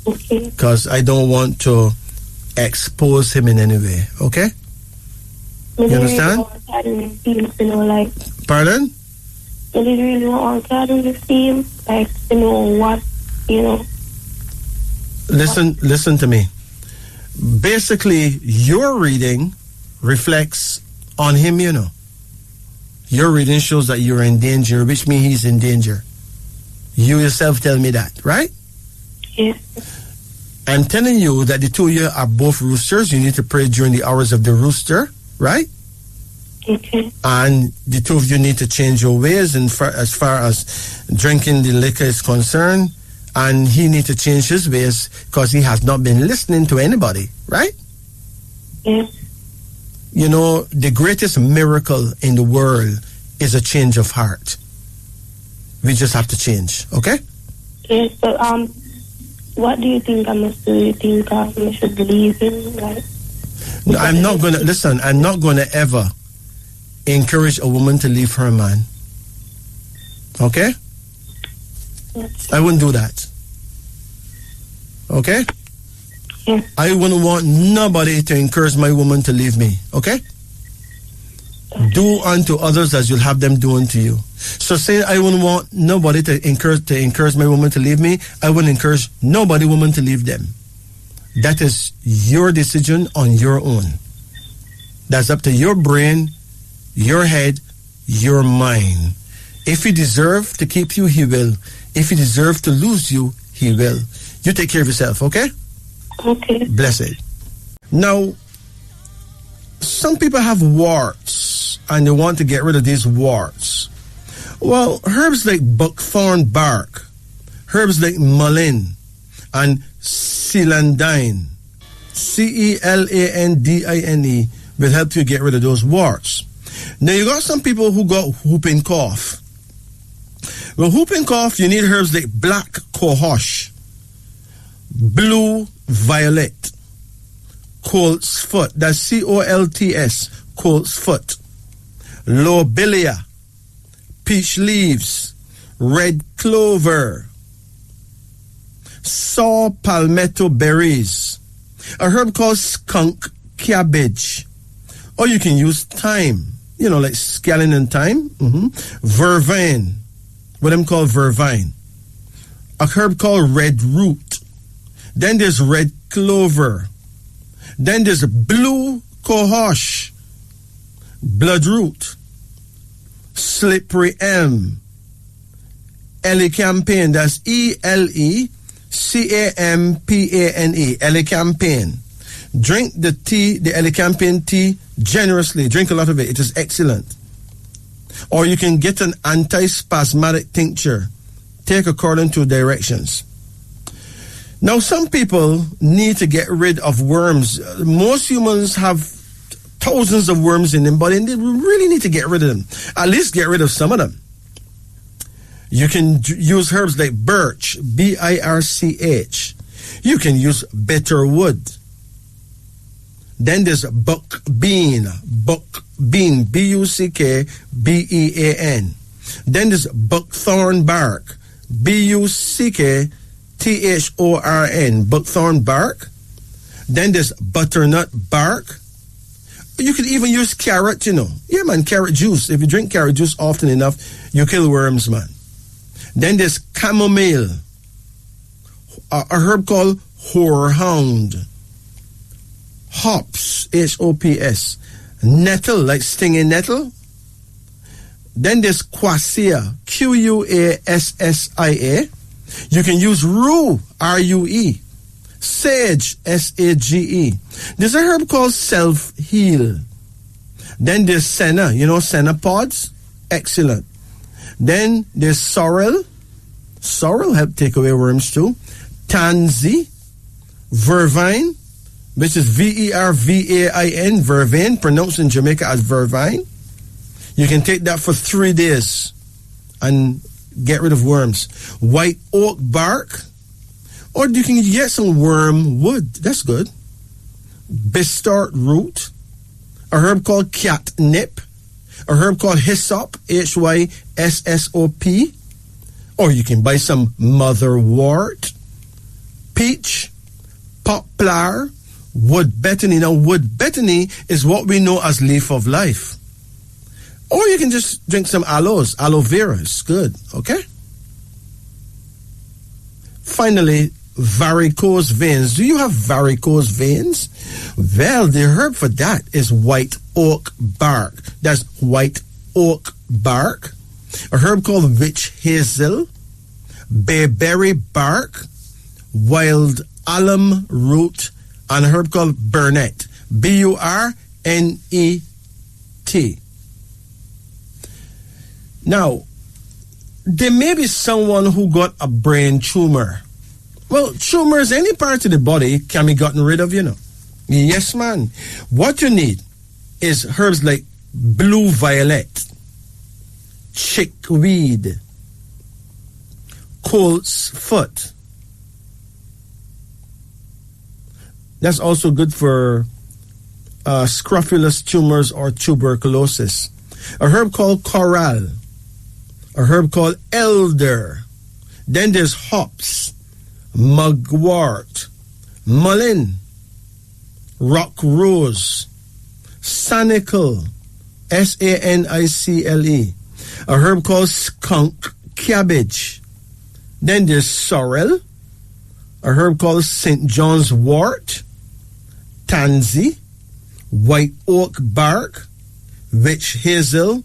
Okay. Because I don't want to expose him in any way, okay? You understand? Pardon? I didn't really want to do the theme, what. Listen to me. Basically, your reading reflects on him, Your reading shows that you're in danger, which means he's in danger. You yourself tell me that, right? Yes. I'm telling you that the two of you are both roosters. You need to pray during the hours of the rooster, right? Okay. And the two of you need to change your ways as far as drinking the liquor is concerned. And he needs to change his ways because he has not been listening to anybody, right? Yes. The greatest miracle in the world is a change of heart. We just have to change, okay? Yes, but what do you think I must do? You think I should believe him? No, I'm not going to ever encourage a woman to leave her man. Okay? Yes. I wouldn't do that. Okay? Yes. I wouldn't want nobody to encourage my woman to leave me. Okay? Do unto others as you'll have them do unto you. So say I wouldn't want nobody to encourage my woman to leave me. I wouldn't encourage nobody woman to leave them. That is your decision on your own. That's up to your brain, your head, your mind. If he deserves to keep you, he will. If he deserves to lose you, he will. You take care of yourself, okay? Okay. Blessed. Now, some people have warts and they want to get rid of these warts. Well, herbs like buckthorn bark, herbs like mullein and celandine, celandine, will help you get rid of those warts. Now, you got some people who got whooping cough. Well, whooping cough, you need herbs like black cohosh, blue violet, colt's foot, that's Colts, colt's foot, lobelia, peach leaves, red clover, saw palmetto berries, a herb called skunk cabbage, or you can use thyme, like scallion and thyme, vervain, what them call vervain, a herb called red root, then there's red clover, then there's blue cohosh, bloodroot, slippery elm, elecampane, that's elecampane, elecampane. Drink the tea, the elecampane tea, generously. Drink a lot of it. It is excellent. Or you can get an antispasmodic tincture. Take according to directions. Now, some people need to get rid of worms. Most humans have thousands of worms in them, but they really need to get rid of them. At least get rid of some of them. You can use herbs like birch, birch. You can use bitter wood. Then there's buckbean, buckbean. Then there's buckthorn bark, buckthorn, buckthorn bark. Then there's butternut bark. You could even use carrot, Yeah, man, carrot juice. If you drink carrot juice often enough, you kill worms, man. Then there's chamomile, a herb called horehound. Hops, Hops, nettle, like stinging nettle. Then there's quassia, Quassia. You can use rue, Rue. Sage, Sage. There's a herb called self-heal. Then there's senna, senna pods? Excellent. Then there's sorrel. Sorrel help take away worms too. Tansy, vervain, which is vervain, vervain, pronounced in Jamaica as vervain. You can take that for 3 days and get rid of worms. White oak bark, or you can get some worm wood. That's good. Bistort root, a herb called catnip, a herb called hyssop, Hyssop, or you can buy some motherwort, peach, poplar, wood betony. Now, wood betony is what we know as leaf of life. Or you can just drink some aloe vera. It's good, okay? Finally, varicose veins. Do you have varicose veins? Well, the herb for that is white oak bark. That's white oak bark. A herb called witch hazel, bayberry bark, wild alum root, and a herb called burnet, Burnet. Now, there may be someone who got a brain tumor. Well, tumors, any part of the body can be gotten rid of, Yes, man. What you need is herbs like blue violet, chickweed, colt's foot. That's also good for scrofulous tumors or tuberculosis. A herb called coral, a herb called elder. Then there's hops, mugwort, mullein, rock rose, sanicle, Sanicle, a herb called skunk cabbage. Then there's sorrel, a herb called St. John's wort, tansy, white oak bark, witch hazel,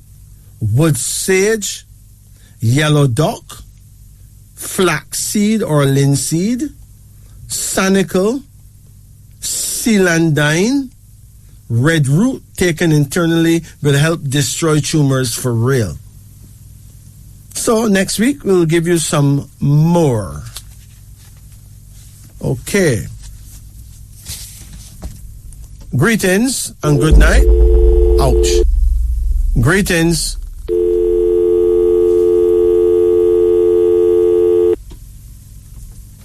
wood sage, yellow dock, flaxseed or linseed, sanicle, celandine, red root taken internally will help destroy tumors for real. So next week we'll give you some more. Okay. Greetings and good night. Ouch. Greetings.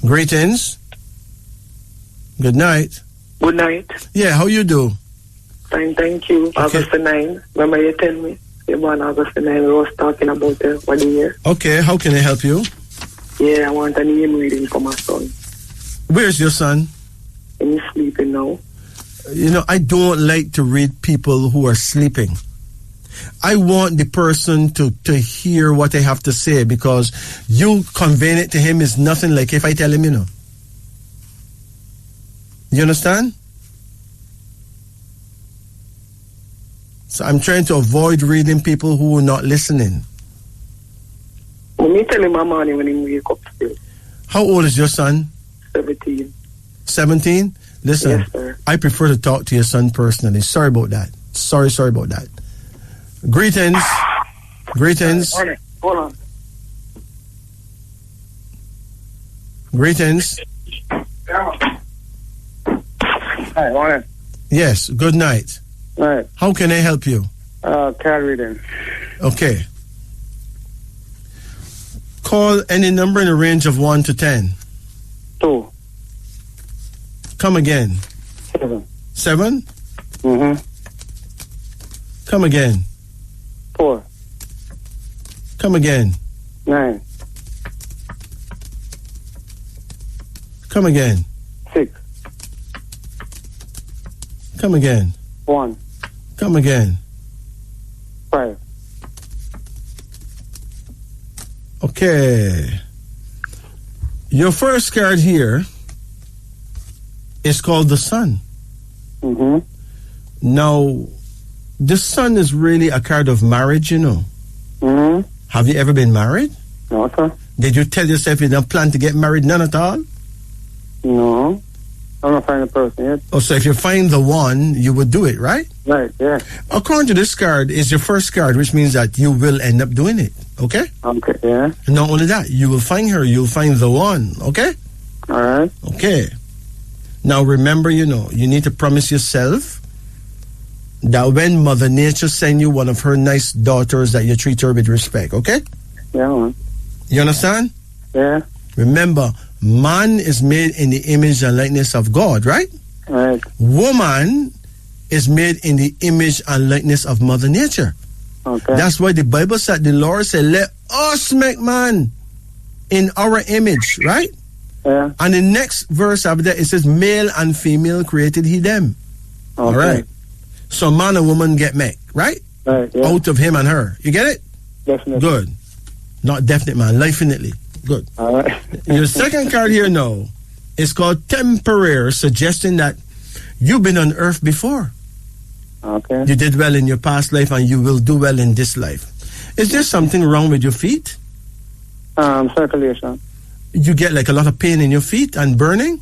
Greetings. Good night. Good night. Yeah, how you do? Fine, thank you. Okay. August the 9th. Remember you tell me? You born August the 9th. We was talking about what the year. Okay, how can I help you? Yeah, I want a name reading for my son. Where's your son? He's sleeping now. You know, I don't like to read people who are sleeping. I want the person to hear what they have to say, because you conveying it to him is nothing like if I tell him, you know. You understand? So I'm trying to avoid reading people who are not listening. Let me tell him my morning when he wake up still. How old is your son? 17. 17? Listen, Yes, sir. I prefer to talk to your son personally. Sorry about that. Sorry about that. Greetings. Greetings. Hold on. Greetings. Hi, morning. Yes, good night. Right. How can I help you? Card reading. Okay. Call any number in a range of 1 to 10. 2. Come again. 7. 7? Mm-hmm. Come again. 4. Come again. 9. Come again. 6. Come again. 1. Come again. 5. Okay. Your first card here is called the Sun. Mm-hmm. Now, the Sun is really a card of marriage, you know. Mm-hmm. Have you ever been married? No, sir. Did you tell yourself you don't plan to get married? None at all? No. I'm not finding a person yet. Oh, so if you find the one, you would do it, right? Right, yeah. According to this card, is your first card, which means that you will end up doing it, okay? Okay, yeah. And not only that, you will find her, you'll find the one, okay? All right. Okay. Now remember, you know, you need to promise yourself that when Mother Nature send you one of her nice daughters, that you treat her with respect, okay? Yeah, man. You understand? Yeah. Remember, man is made in the image and likeness of God, right? Right. Woman is made in the image and likeness of Mother Nature. Okay. That's why the Bible said, the Lord said, let us make man in our image, right? Yeah. And the next verse after that, it says, male and female created he them. Okay. All right. So man and woman get made, right? Right, yeah. Out of him and her. You get it? Definitely. Good. Not definite, man. Definitely. Good. All right. Your second card here now is called temporary, suggesting that you've been on earth before. Okay. You did well in your past life and you will do well in this life. Is there something wrong with your feet? Circulation. You get like a lot of pain in your feet and burning?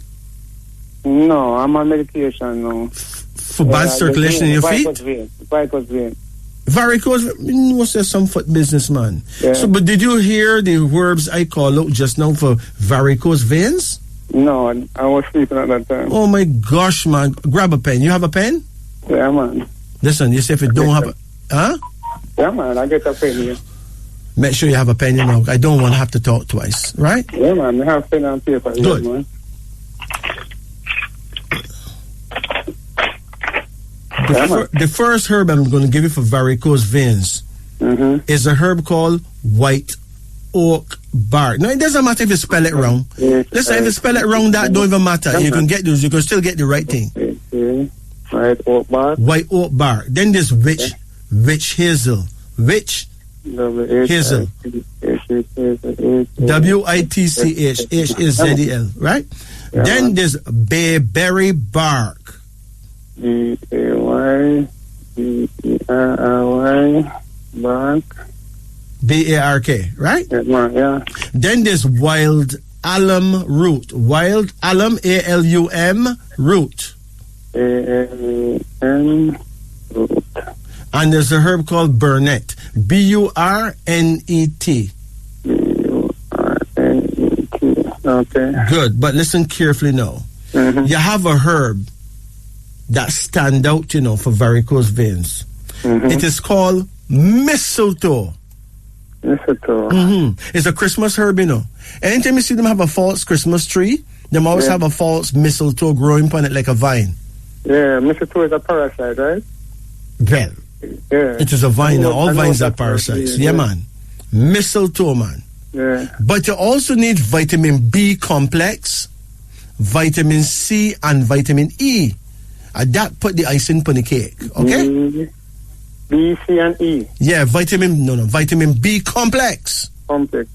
No, I'm on medication now. For bad circulation in your feet? Varicose vein. Varicose, what's there some foot business, man? Yeah. So, but did you hear the verbs I call out just now for varicose veins? No, I was sleeping at that time. Oh my gosh, man. Grab a pen. You have a pen? Yeah, man. Listen, you say if you don't have a... Huh? Yeah, man, I get a pen here. Make sure you have a pen, you know. I don't want to have to talk twice, right? Yeah, man, I have pen and paper. Good. Yeah, man. The first herb I'm going to give you for varicose veins is a herb called white oak bark. Now, it doesn't matter if you spell it wrong. Listen, if you spell it wrong, that don't even matter. You can get those. You can still get the right thing. White oak bark. White oak bark. Then there's witch hazel. Witch hazel. WITCH right? Yeah. Then there's bayberry bark. BAYBERRY. Bark. B-A-R-K, right? Yeah, man, yeah. Then there's wild alum root. Wild alum, A-L-U-M, root. A-L-M root. And there's a herb called burnet. B-U-R-N-E-T. B-U-R-N-E-T. Okay. Good, but listen carefully now. Mm-hmm. You have a herb that stand out, for varicose veins. Mm-hmm. It is called mistletoe. Mistletoe. Mm-hmm. It's a Christmas herb, Anytime you see them have a false Christmas tree, they always have a false mistletoe growing upon it like a vine. Yeah, mistletoe is a parasite, right? Well, yeah. it is a vine. All vines are parasites. Yeah, man. Mistletoe, man. Yeah. But you also need vitamin B complex, vitamin C, and vitamin E. That put the icing on the cake, okay? B, C, and E. Yeah, vitamin B complex. Complex.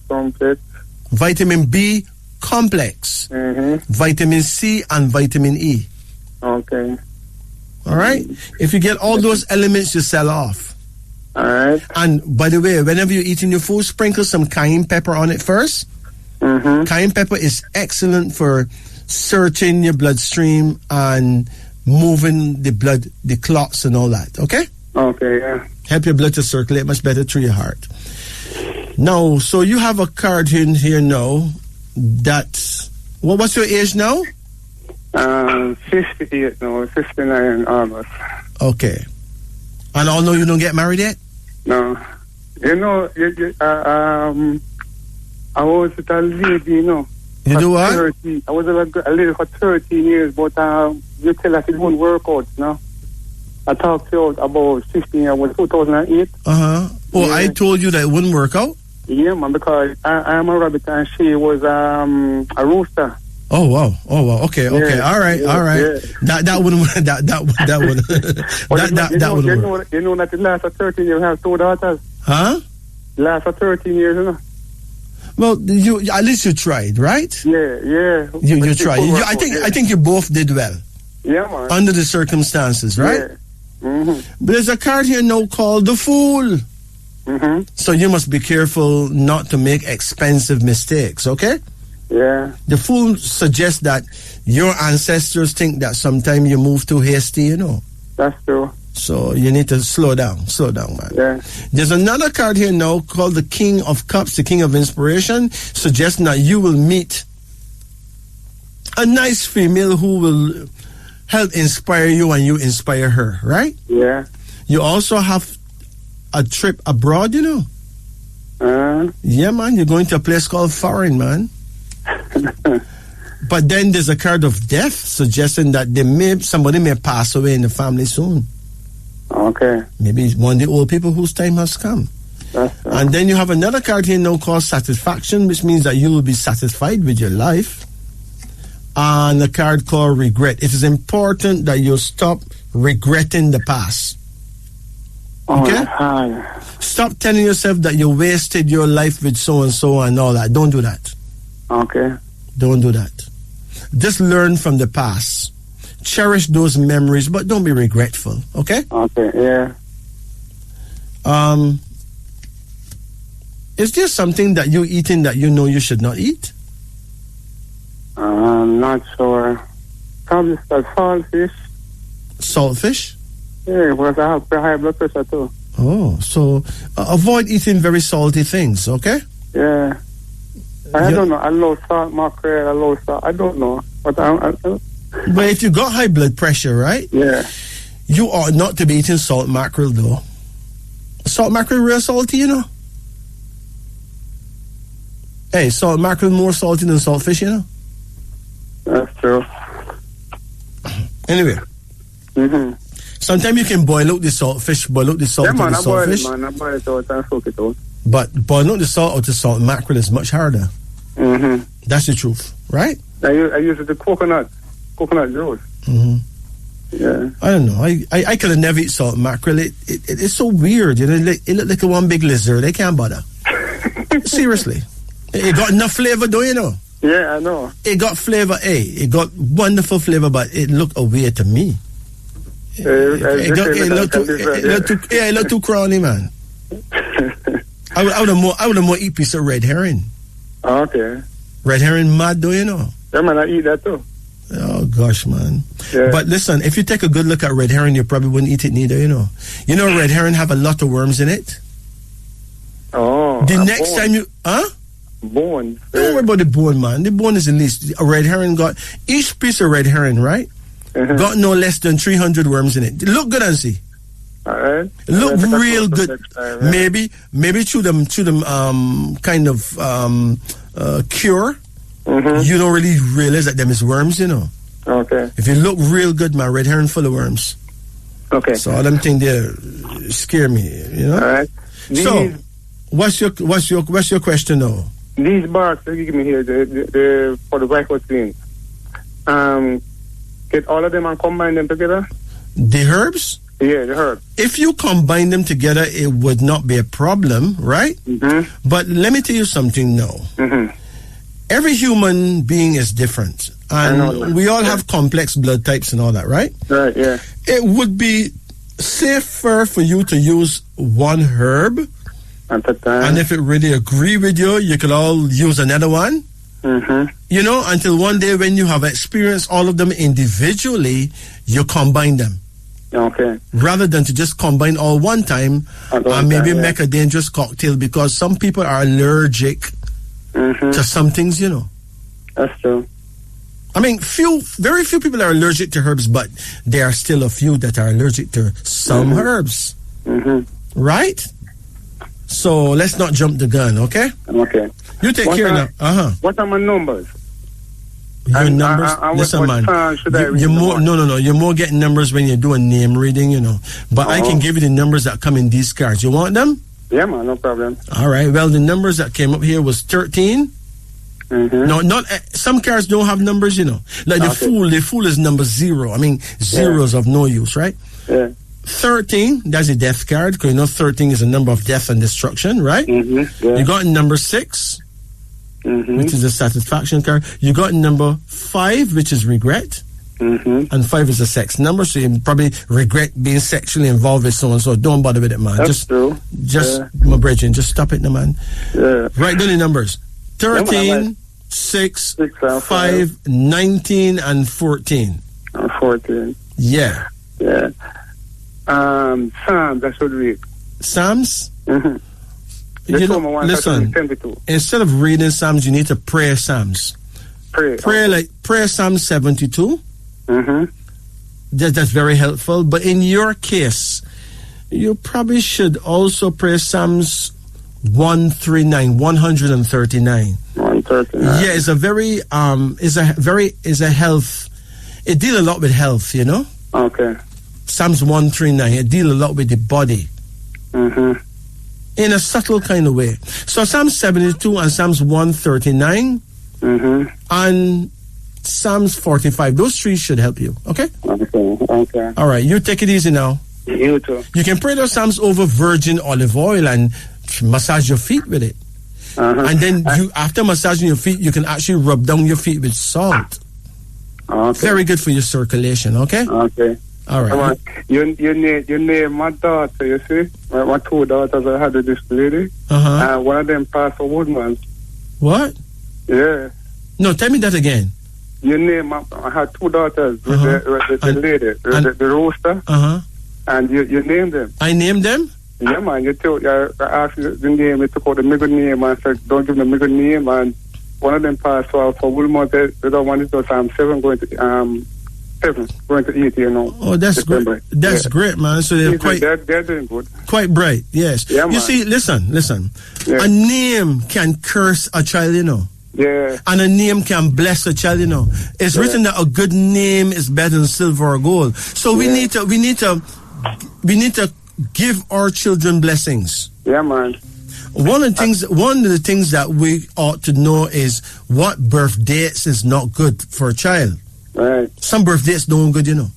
Vitamin B complex. Mm-hmm. Vitamin C and vitamin E. Okay. All right? If you get all those elements, you sell off. All right. And by the way, whenever you're eating your food, sprinkle some cayenne pepper on it first. Mm-hmm. Cayenne pepper is excellent for searching your bloodstream and moving the blood, the clots and all that. Okay? Okay, yeah. Help your blood to circulate much better through your heart. Now, so you have a card in here now that's... what's your age now? 58 now, 59 in August. Okay. And I know you don't get married yet? No. I was with a lady, You do what? 30, I was with a lady for 13 years, but you tell us it won't work out, I talked to you about 16 years, was 2008. Oh, yeah. I told you that it wouldn't work out? Yeah, man, because I'm a rabbit and she was a rooster. Oh wow! Okay. All right. Yeah. That wouldn't work. That would. That would work. You know that the last 13 years have 2 daughters. Huh? Last 13 years, Well, you at least you tried, right? Yeah. You tried. I think you both did well. Yeah, man. Under the circumstances, right? Yeah. Mm-hmm. But there's a card here now called the Fool. Mm-hmm. So you must be careful not to make expensive mistakes, okay? Yeah. The Fool suggests that your ancestors think that sometimes you move too hasty, That's true. So you need to slow down, man. Yeah. There's another card here now called the King of Cups, the King of Inspiration, suggesting that you will meet a nice female who will help inspire you and you inspire her, right? Yeah. You also have a trip abroad, Yeah, man, you're going to a place called foreign, man. But then there's a card of death suggesting that somebody may pass away in the family soon. Okay. Maybe one of the old people whose time has come. That's right. And then you have another card here now called satisfaction, which means that you will be satisfied with your life. And a card called regret. It is important that you stop regretting the past. Okay? Stop telling yourself that you wasted your life with so-and-so and all that. Don't do that. Okay. Don't do that. Just learn from the past. Cherish those memories, but don't be regretful. Okay? Okay, yeah. Is there something that you're eating that you know you should not eat? I'm not sure. Probably saltfish. Saltfish? Yeah, because I have high blood pressure too. Oh, so avoid eating very salty things, okay? Yeah. I don't know. I love salt mackerel. I love salt. I don't know. But But if you got high blood pressure, right? Yeah. You ought not to be eating salt mackerel, though. Salt mackerel real salty, Hey, salt mackerel more salty than saltfish, That's true. Anyway. Mm-hmm. Sometimes you can boil out the saltfish, boil out the salt Yeah, out man, the saltfish. I boil it out and soak it out. But boiling out the salt out the salt mackerel is much harder. Mm-hmm. That's the truth, right? I use the coconut juice. Mm-hmm. Yeah. I don't know. I could have never eat salt mackerel. It's so weird, It look like a one big lizard. I can't bother. Seriously. It got enough flavor, don't you know? Yeah, I know. It got flavor, it got wonderful flavor, but it looked weird to me. It looked too crowny, man. I would more eat piece of red herring. Okay. Red herring mad, do you know? Yeah, man, I eat that too. Oh gosh, man. Yeah. But listen, if you take a good look at red herring, you probably wouldn't eat it neither, you know. You know red herring have a lot of worms in it. Oh. The next time you Bone. don't worry about the bone, man. The bone is the least. A red herring got each piece of red herring, right? Got no less than 300 worms in it. Look good and see. Alright. Look real good. Time, yeah. Maybe through them kind of cure. You don't really realize that them is worms, you know. Okay. If you look real good, my red herring full of worms. Okay. So all them things there scare me, you know. Alright. So what's your question now? These barks that you give me here, the for the varicose veins. Get all of them and combine them together? The herbs? Yeah, the herb. If you combine them together, it would not be a problem, right? Mm-hmm. But let me tell you something now. Mm-hmm. Every human being is different. And we all have complex blood types and all that, right? Right, yeah. It would be safer for you to use one herb. At the time. And if it really agree with you, you could all use another one. Mm-hmm. You know, until one day when you have experienced all of them individually, you combine them. Okay. Rather than to just combine all one time and maybe make a dangerous cocktail, because some people are allergic to some things, you know. That's true. I mean, very few people are allergic to herbs, but there are still a few that are allergic to some herbs. Right? So let's not jump the gun, okay? Okay. You take care now. What are my numbers? Your numbers? Listen, man. You're more getting numbers when you're doing name reading, you know. But I can give you the numbers that come in these cards. You want them? Yeah, man, no problem. All right. Well, the numbers that came up here was 13. No, not some cards don't have numbers, you know. Like the fool is number 0. I mean, zeros of no use, right? Yeah. 13, that's a death card, because you know 13 is a number of death and destruction, right? Yeah. You got number 6, which is a satisfaction card. You got number 5, which is regret. And 5 is a sex number, so you probably regret being sexually involved with someone, so don't bother with it, man. That's true. My brethren, just stop it now, man. Yeah. Write down the numbers. 13, 6, 5, 19, and 14. 14. Yeah. Yeah. Psalms, I should read. Psalms? You know, listen, instead of reading Psalms, you need to pray Psalms. Pray Psalm 72. That's very helpful. But in your case, you probably should also pray Psalms 139. 139. Yeah, it's a health. It deals a lot with health, you know. Okay. Psalms 139. It deals a lot with the body. In a subtle kind of way. So Psalms 72 and Psalms 139 and Psalms 45. Those 3 should help you. Okay? Okay. All right. You take it easy now. You too. You can pray those Psalms over virgin olive oil and massage your feet with it. And then after massaging your feet, you can actually rub down your feet with salt. Okay. Very good for your circulation. Okay? Okay. All right. You name my daughter, you see? My 2 daughters I had with this lady. One of them passed for Woodman. What? Yeah. No, tell me that again. You name I had 2 daughters with the lady, the rooster. And you named them. I named them? Yeah, man. I asked the name, you took out the middle name and said, don't give me the middle name. And one of them passed for Woodman. They don't want it to I'm 7 going to 7 going to 8, you know. Oh, that's great. That's great, man. So they're doing good. Quite bright, yes. Yeah, you see, listen. Yeah. A name can curse a child, you know. Yeah. And a name can bless a child, you know. It's written that a good name is better than silver or gold. So we need to give our children blessings. Yeah, man. One of the things that we ought to know is what birth dates is not good for a child. Right. Some birth dates don't good, you know.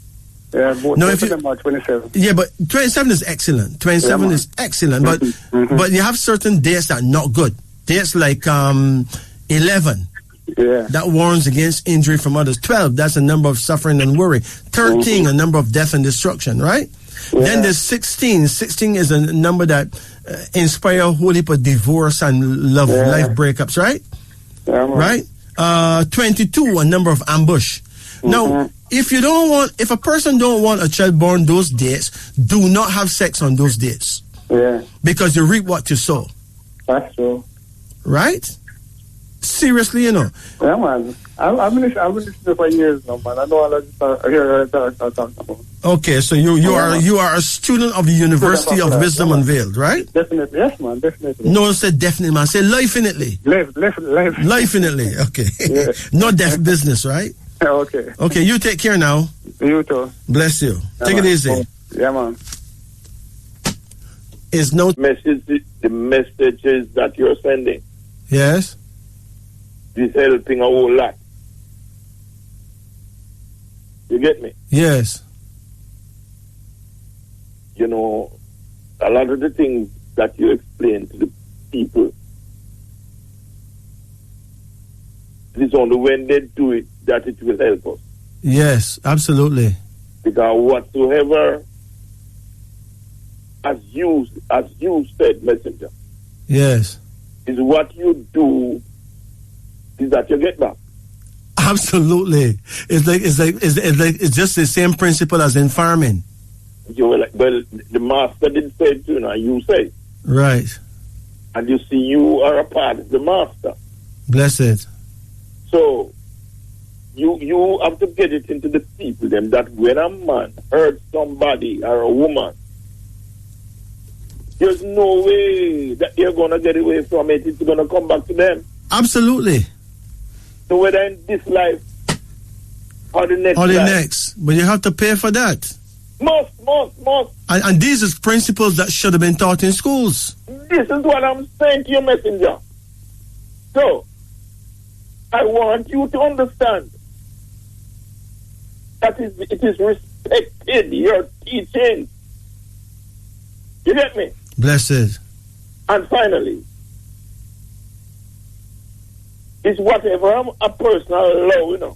Yeah, both of them are 27. Yeah, but 27 is excellent. 27 is excellent, but you have certain dates that are not good. Dates like 11. Yeah. That warns against injury from others. 12, that's a number of suffering and worry. 13, a number of death and destruction, right? Yeah. Then there's 16. 16 is a number that inspire a whole heap of divorce and life breakups, right? Yeah, man. Right? 22, a number of ambush. Now, if a person don't want a child born those dates, do not have sex on those dates. Yeah. Because you reap what you sow. That's true. Right? Seriously, you know. Yeah, man. I've been listening for years now, man. I know all I hear talking about. Okay, so you are a student of the University of Wisdom Unveiled, right? Definitely, yes, man, definitely. No, say definitely, man. Say life-initely. Life-initely, okay. Yeah. Not deaf business, right? Okay. Okay, you take care now. You too. Bless you. Yeah, take man. it easy. Yeah, man. Is no the messages that you're sending yes is helping a whole lot. You get me? Yes. You know, a lot of the things that you explain to the people, it is only when they do it that it will help us. Yes, absolutely. Because whatsoever, as you said, messenger, yes, is what you do is that you get back. Absolutely. It's just the same principle as in farming. You were like, well, the master did say it, you say. Right. And you see, you are a part of the master. Blessed. So, you have to get it into the people, them, that when a man hurts somebody or a woman, there's no way that they're going to get away from it. It's going to come back to them. Absolutely. So whether in this life or the next life. But you have to pay for that. Must. And these are principles that should have been taught in schools. This is what I'm saying to you, messenger. So, I want you to understand that it is respected, your teaching. You get me? Blessed. And finally, it's whatever a person allow,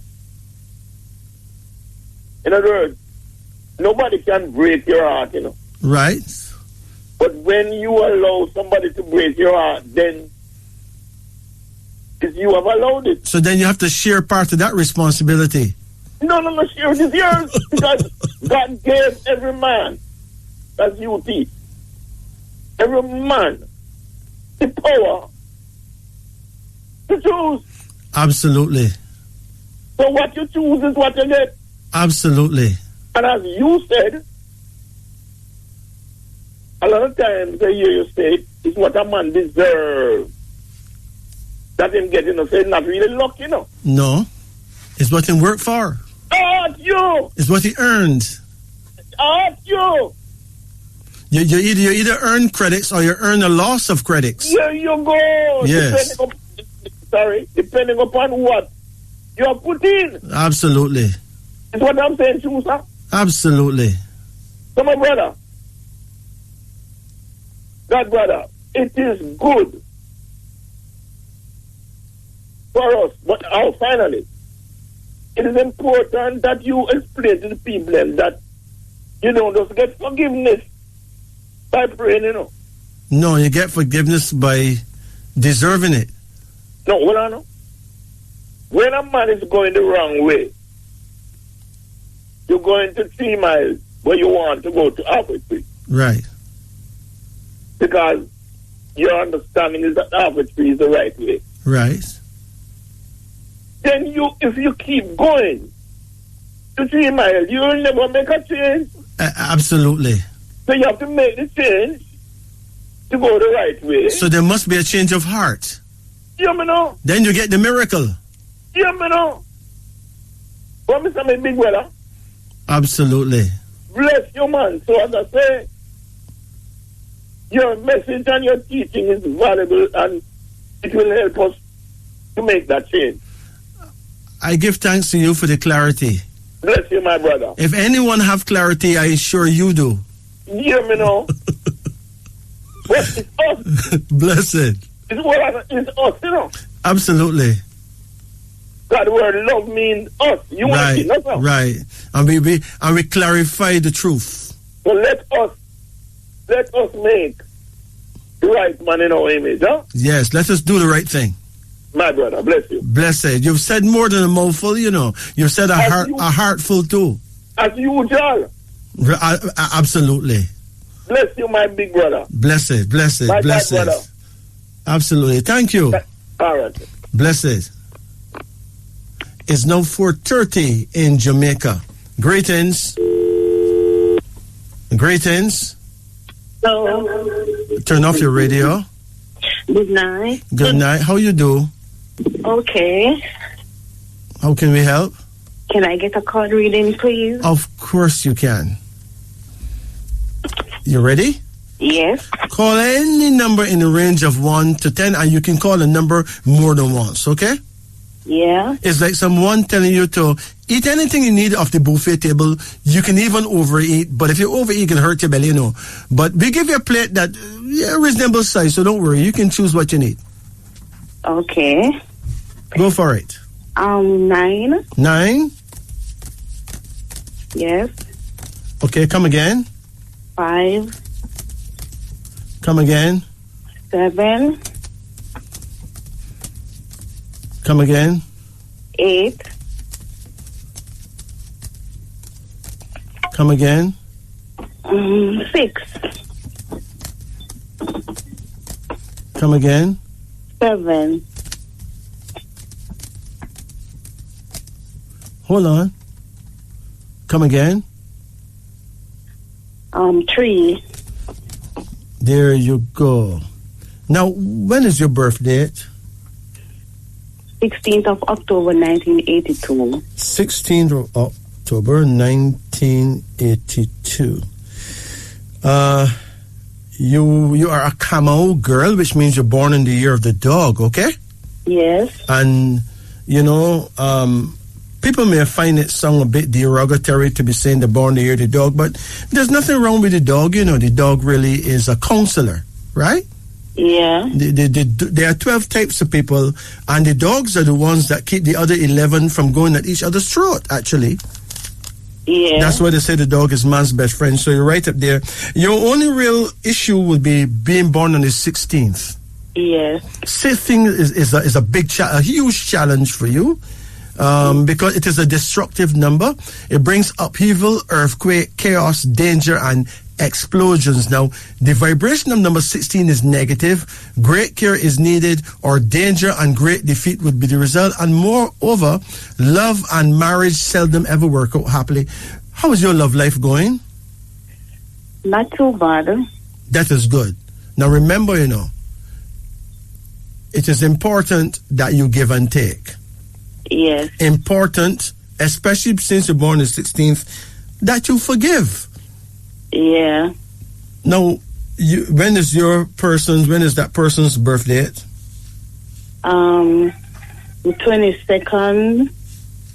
In other words, nobody can break your heart, Right. But when you allow somebody to break your heart, then you have allowed it. So then you have to share part of that responsibility. No, share it is yours. Because God gave every man, as you teach, every man the power to choose. Absolutely. So what you choose is what you get. Absolutely. And as you said, a lot of times I hear you say it's what a man deserves. That him getting not really luck, No. It's what he worked for. You! It's what he earned. You! You either earn credits or you earn a loss of credits. Here you go. Yes. Depending upon what you have put in. Absolutely. It's what I'm saying, sir. Absolutely. So, my brother, it is good for us, but finally, it is important that you explain to the people that you don't just get forgiveness by praying, No, you get forgiveness by deserving it. No, well, I know. When a man is going the wrong way, you're going to 3 miles where you want to go to halfway tree. Right. Because your understanding is that halfway tree is the right way. Right. Then if you keep going to 3 miles, you will never make a change. Absolutely. So you have to make the change to go the right way. So there must be a change of heart. Yeah, me know. Then you get the miracle. Yeah, me know. What me say, my big brother? Absolutely. Bless you, man. So as I say, your message and your teaching is valuable and it will help us to make that change. I give thanks to you for the clarity. Bless you, my brother. If anyone have clarity, I assure you do. Yeah, me know. But it's us. Blessed. It's us, Absolutely. God word love means us. You want to see nothing. Right. And we clarify the truth. So let us make the right man in our image, huh? Yes, let us do the right thing. My brother, bless you. Blessed. You've said more than a mouthful, you know. You've said a heartful too. As usual. Absolutely. Bless you, my big brother. Blessed. My Blessed. bad brother. Absolutely. Thank you. All right. Blessed. It's now 4:30 in Jamaica. Greetings. Hello. Turn off your radio. Good night. Good night. How you do? Okay. How can we help? Can I get a card reading, please? Of course you can. You ready? Yes. Call any number in the range of 1 to 10, and you can call a number more than once, okay? Yeah. It's like someone telling you to eat anything you need off the buffet table. You can even overeat, but if you overeat, it can hurt your belly, you know. But we give you a plate that, reasonable size, so don't worry. You can choose what you need. Okay. Go for it. 9. 9? Yes. Okay, come again. 5. Come again. 7. Come again. 8. Come again. 6. Come again. 7. Hold on. Come again. 3. There you go. Now, when is your birth date? 16th of October, 1982. 16th of October, 1982. You are a Camel girl, which means you're born in the year of the dog, okay? Yes. And, people may find it sound a bit derogatory to be saying they're born in the year of the dog, but there's nothing wrong with the dog. The dog really is a counselor, right? Yeah. There are 12 types of people, and the dogs are the ones that keep the other 11 from going at each other's throat, actually. Yeah. That's why they say the dog is man's best friend. So you're right up there. Your only real issue would be being born on the 16th. Yes. 16th is a a huge challenge for you. Because it is a destructive number. It brings upheaval, earthquake, chaos, danger, and explosions. Now, the vibration of number 16 is negative. Great care is needed, or danger and great defeat would be the result. And moreover, love and marriage seldom ever work out happily. How is your love life going? Not too bad. That is good. Now, remember, it is important that you give and take. Yes. Important, especially since you're born on the 16th, that you forgive. Yeah. Now, when is that person's birth date? The 22nd,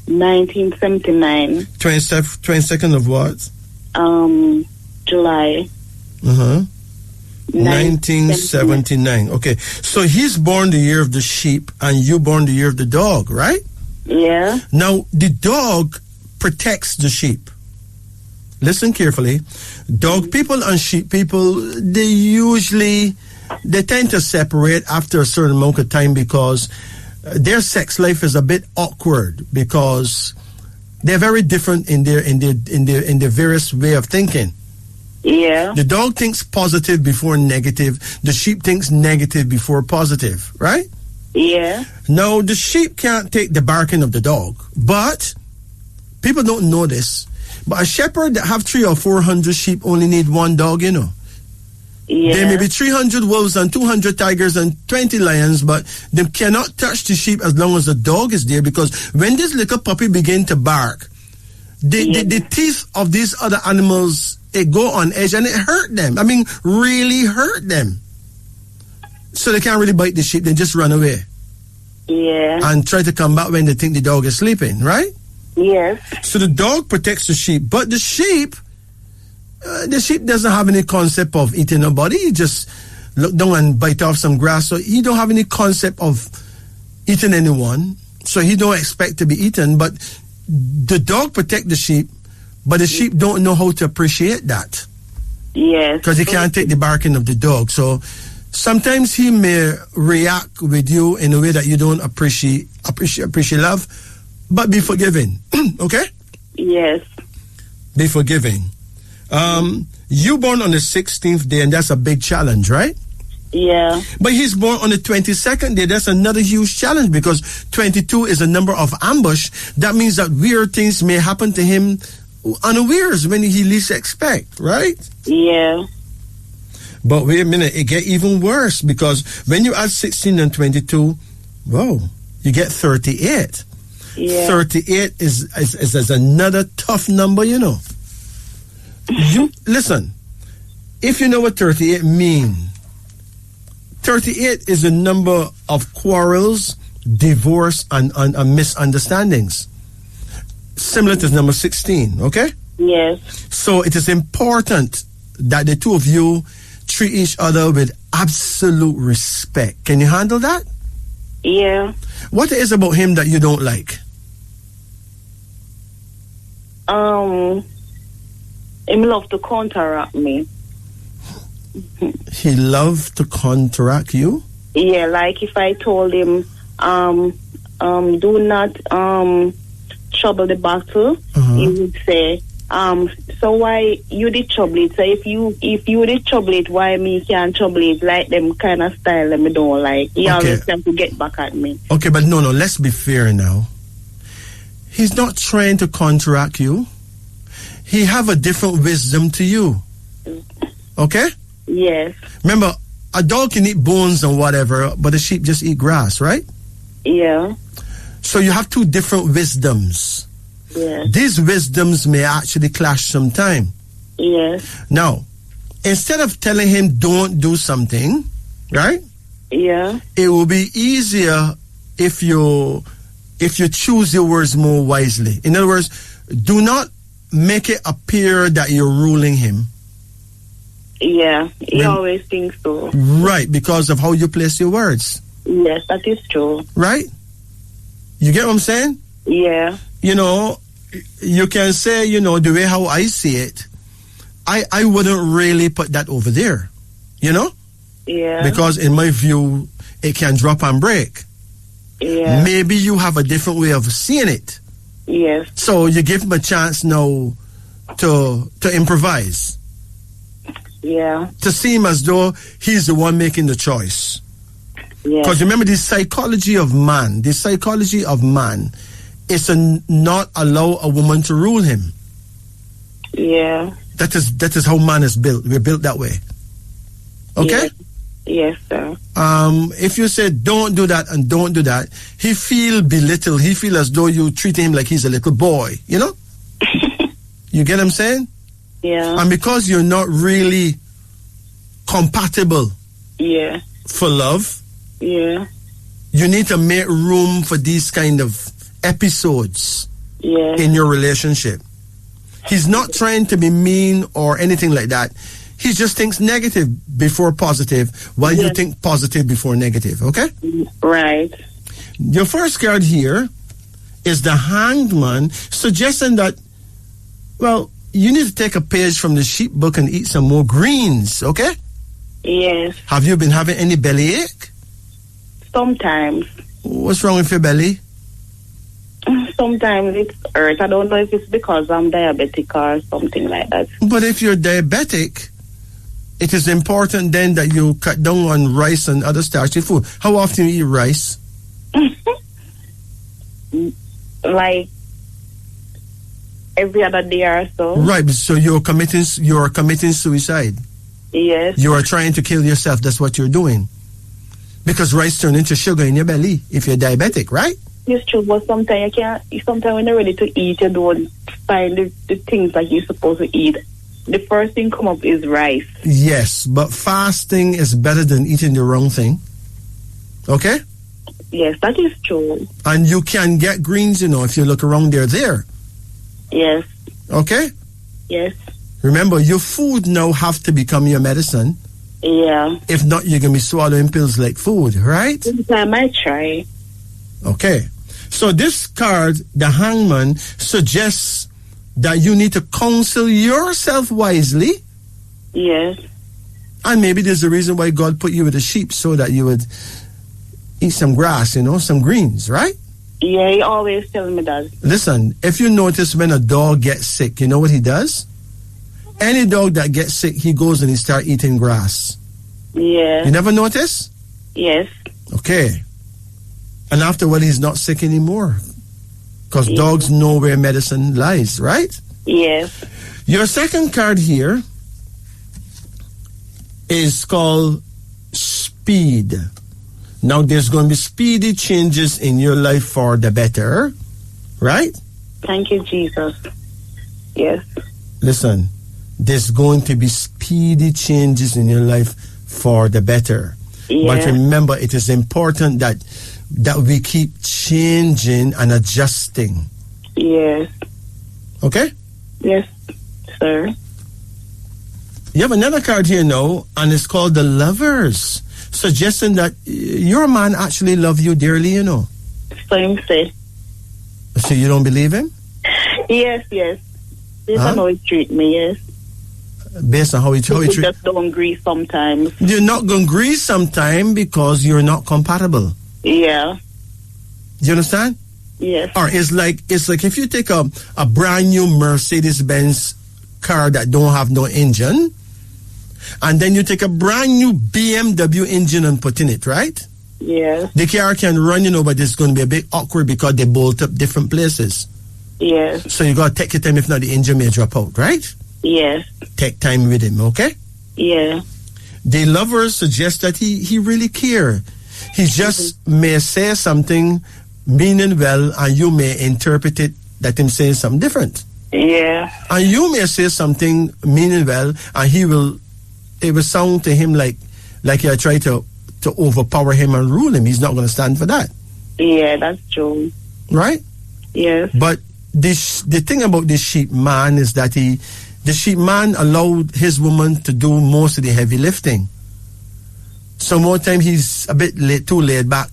1979. 22nd of what? July. 1979. Okay. So he's born the year of the sheep and you born the year of the dog, right? Yeah. Now, the dog protects the sheep. Listen carefully. Dog people and sheep people, they tend to separate after a certain amount of time because their sex life is a bit awkward because they're very different in their various way of thinking. Yeah. The dog thinks positive before negative. The sheep thinks negative before positive, right? Yeah. Now, the sheep can't take the barking of the dog, but people don't know this. But a shepherd that have 300 or 400 sheep only need one dog, Yeah. There may be 300 wolves and 200 tigers and 20 lions, but they cannot touch the sheep as long as the dog is there, because when this little puppy begin to bark, the teeth of these other animals, it go on edge and it hurt them. I mean, really hurt them. So they can't really bite the sheep. They just run away. Yeah. And try to come back when they think the dog is sleeping, right? Yes. So the dog protects the sheep, but the sheep doesn't have any concept of eating nobody. He just look down and bite off some grass. So he don't have any concept of eating anyone. So he don't expect to be eaten. But the dog protect the sheep, but the sheep don't know how to appreciate that. Yes. Because he can't take the barking of the dog. So sometimes he may react with you in a way that you don't appreciate love, but be forgiving. Okay? Yes. Be forgiving. You born on the 16th day, and that's a big challenge, right? Yeah. But he's born on the 22nd day. That's another huge challenge because 22 is a number of ambush. That means that weird things may happen to him unawares when he least expect, right? Yeah. But wait a minute, it get even worse because when you add 16 and 22, whoa, you get 38. Yeah. 38 is another tough number, you know. You listen, if you know what 38 means, 38 is a number of quarrels, divorce, and misunderstandings. Similar to number 16, okay? Yes. So it is important that the two of you treat each other with absolute respect. Can you handle that? Yeah. What is about him that you don't like? Him love to counteract me. He loved to counteract you? Yeah, like if I told him, do not trouble the battle, he would say, so why you did trouble it? So if you did trouble it, why me can't trouble it? Like them kind of style that me don't like. He always trying to get back at me. Okay, but no, let's be fair now. He's not trying to counteract you. He have a different wisdom to you. Okay? Yes. Remember, a dog can eat bones and whatever, but a sheep just eat grass, right? Yeah. So you have two different wisdoms. Yes. These wisdoms may actually clash sometime. Yes. Now, instead of telling him don't do something, right? Yeah. It will be easier if you choose your words more wisely. In other words, do not make it appear that you're ruling him. Yeah, he always thinks so. Right, because of how you place your words. Yes, that is true. Right? You get what I'm saying? Yeah. You know, you can say, you know, the way how I see it, I wouldn't really put that over there. You know? Yeah. Because in my view, it can drop and break. Yeah. Maybe you have a different way of seeing it. Yes. So you give him a chance now to improvise. Yeah. To seem as though he's the one making the choice. Yeah. Because remember, the psychology of man is to not allow a woman to rule him. Yeah. That is how man is built. We're built that way. Okay? Yes, sir. If you say don't do that and don't do that, he feel belittled. He feel as though you treat him like he's a little boy. You know? You get what I'm saying? Yeah. And because you're not really compatible for love, you need to make room for these kind of episodes in your relationship. He's not trying to be mean or anything like that. He just thinks negative before positive, while you think positive before negative, okay? Right. Your first card here is the Hanged Man, suggesting that, well, you need to take a page from the sheep book and eat some more greens, okay? Yes. Have you been having any bellyache? Sometimes. What's wrong with your belly? Sometimes it hurts. I don't know if it's because I'm diabetic or something like that. But if you're diabetic, it is important then that you cut down on rice and other starchy food. How often do you eat rice? Like every other day or so. Right, so you're committing suicide. Yes. You are trying to kill yourself. That's what you're doing. Because rice turns into sugar in your belly if you're diabetic, right? It's true, but sometimes you can't. Sometimes when you're ready to eat, you don't find the things that you're supposed to eat. The first thing come up is rice. Yes, but fasting is better than eating the wrong thing. Okay? Yes, that is true. And you can get greens, you know, if you look around, they're there. Yes. Okay? Yes. Remember, your food now have to become your medicine. Yeah. If not, you're going to be swallowing pills like food, right? I might try. Okay. So this card, the Hangman, suggests that you need to counsel yourself wisely Yes. And maybe there's a reason why God put you with the sheep, so that you would eat some grass, some greens, right? Yeah, he always tells me that. Listen, if you notice when a dog gets sick, you know what he does? Any dog that gets sick, he goes and he starts eating grass. Yeah. You never notice? Yes. Okay. And after a while, he's not sick anymore. Because dogs know where medicine lies, right? Yes. Your second card here is called speed. Now, there's going to be speedy changes in your life for the better, right? Thank you, Jesus. Yes. Listen, there's going to be speedy changes in your life for the better. Yeah. But remember, it is important that we keep changing and adjusting. Yes. Okay? Yes, sir. You have another card here now, and it's called the Lovers, suggesting that your man actually loves you dearly, Same say. So you don't believe him? Yes. This is how he treat me, yes. Based on how he treats you? Just don't agree sometimes. You're not going to agree sometime because you're not compatible. Yeah. Do you understand? Yes. Or it's like if you take a brand new Mercedes-Benz car that don't have no engine, and then you take a brand new BMW engine and put in it, right? Yeah. The car can run, but it's going to be a bit awkward because they bolt up different places. Yes. So you got to take your time. If not, the engine may drop out, right? Yes. Take time with him, okay? Yeah. The Lovers suggest that he really care. He just may say something meaning well, and you may interpret it that him saying something different. Yeah. And you may say something meaning well, and it will sound to him like you try to overpower him and rule him. He's not going to stand for that. Yeah, that's true. Right? Yes. But the thing about this sheep man is that the sheep man allowed his woman to do most of the heavy lifting. So more time he's a bit too laid back,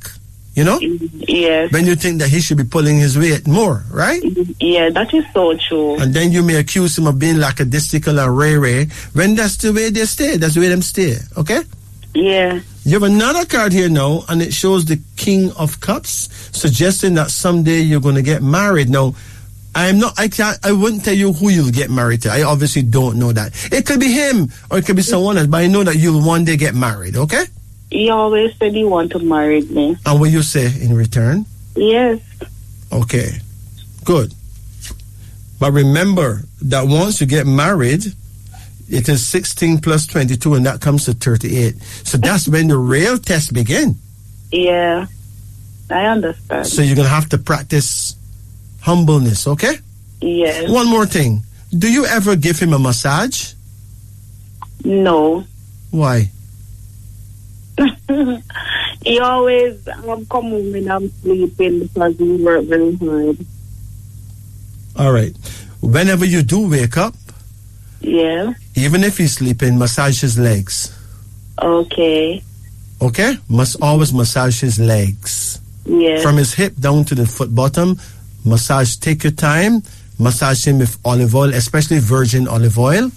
Yes. When you think that he should be pulling his weight more, right? Yeah, that is so true. And then you may accuse him of being lackadaisical and ray-ray, when that's the way they stay. That's the way them stay, okay? Yeah. You have another card here now, and it shows the King of Cups, suggesting that someday you're going to get married. Now, I wouldn't tell you who you'll get married to. I obviously don't know that. It could be him, or it could be someone else, but I know that you'll one day get married, okay? He always said he want to marry me. And what you say in return? Yes. Okay, good. But remember that once you get married, it is 16 plus 22, and that comes to 38. So that's when the real test begins. Yeah, I understand. So you're going to have to practice humbleness, okay? Yes. One more thing. Do you ever give him a massage? No. Why? He always come home when I'm sleeping because we work very hard. All right. Whenever you do wake up, yeah, even if he's sleeping, massage his legs. Okay. Okay? Must always massage his legs. Yeah. From his hip down to the foot bottom, massage. Take your time. Massage him with olive oil, especially virgin olive oil.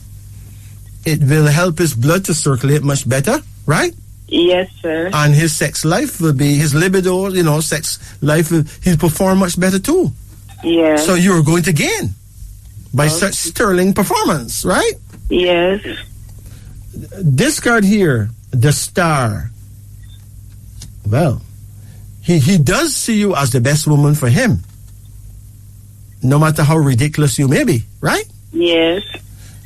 It will help his blood to circulate much better, right? Yes, sir. And his sex life will be, his libido, sex life, he'll perform much better too. Yeah. So you're going to gain by such sterling performance, right? Yes. This card here, the Star. Well, he does see you as the best woman for him, no matter how ridiculous you may be, right? Yes.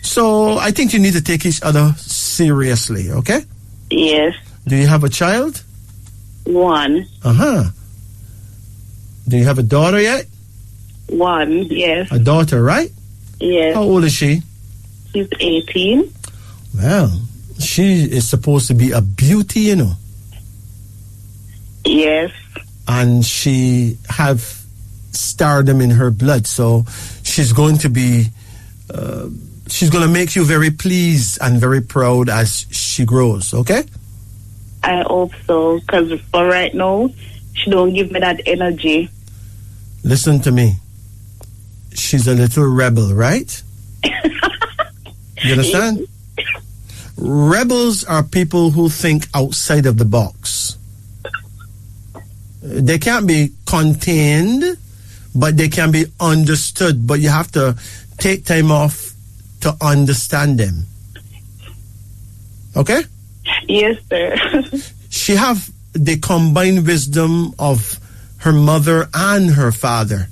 So I think you need to take each other seriously, okay? Yes. Do you have a child? One. Uh-huh. Do you have a daughter yet? One, yes. A daughter, right? Yes. How old is she? She's 18. Well, she is supposed to be a beauty, Yes. And she have stardom in her blood, so she's going to be she's going to make you very pleased and very proud as she grows, okay? I hope so, because for right now, she don't give me that energy. Listen to me. She's a little rebel, right? You understand? Rebels are people who think outside of the box. They can't be contained, but they can be understood. But you have to take time off to understand them. Okay? Yes, sir. She have the combined wisdom of her mother and her father,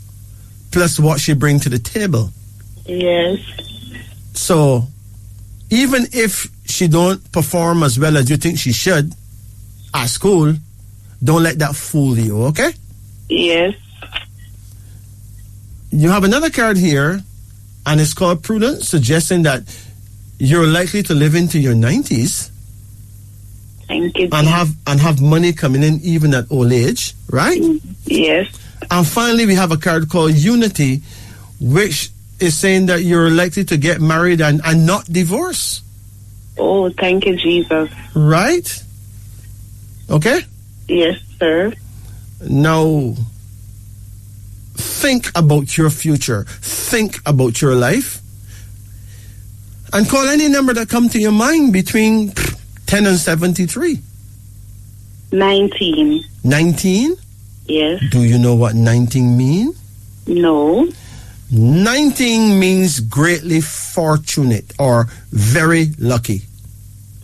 plus what she bring to the table. Yes. So, even if she don't perform as well as you think she should at school, don't let that fool you, okay? Yes. You have another card here, and it's called Prudence, suggesting that you're likely to live into your 90s. Thank you. And have money coming in even at old age, right? Yes. And finally, we have a card called Unity, which is saying that you're likely to get married and not divorce. Oh, thank you, Jesus. Right? Okay? Yes, sir. Now, think about your future. Think about your life. And call any number that comes to your mind between 10 and 73. 19. 19? Yes. Do you know what 19 means? No. 19 means greatly fortunate or very lucky.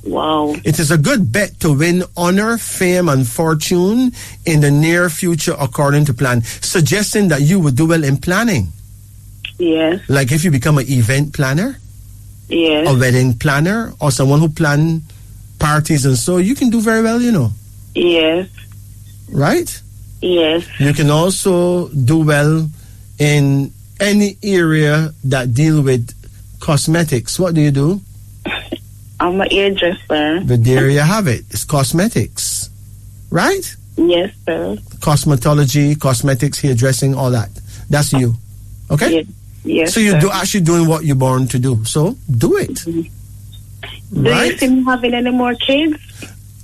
Wow. It is a good bet to win honor, fame, and fortune in the near future according to plan, suggesting that you would do well in planning. Yes. Like if you become an event planner, Yes. a wedding planner, or someone who plan parties and so, you can do very well, you know. Yes. Right? Yes. You can also do well in any area that deal with cosmetics. What do you do? I'm an hairdresser. But there you have it. It's cosmetics. Right? Yes, sir. Cosmetology, cosmetics, hairdressing, all that. That's you. Okay? Yes. Yes. So you're sir. actually doing what you're born to do. So do it. Mm-hmm. Right? Do you see me having any more kids?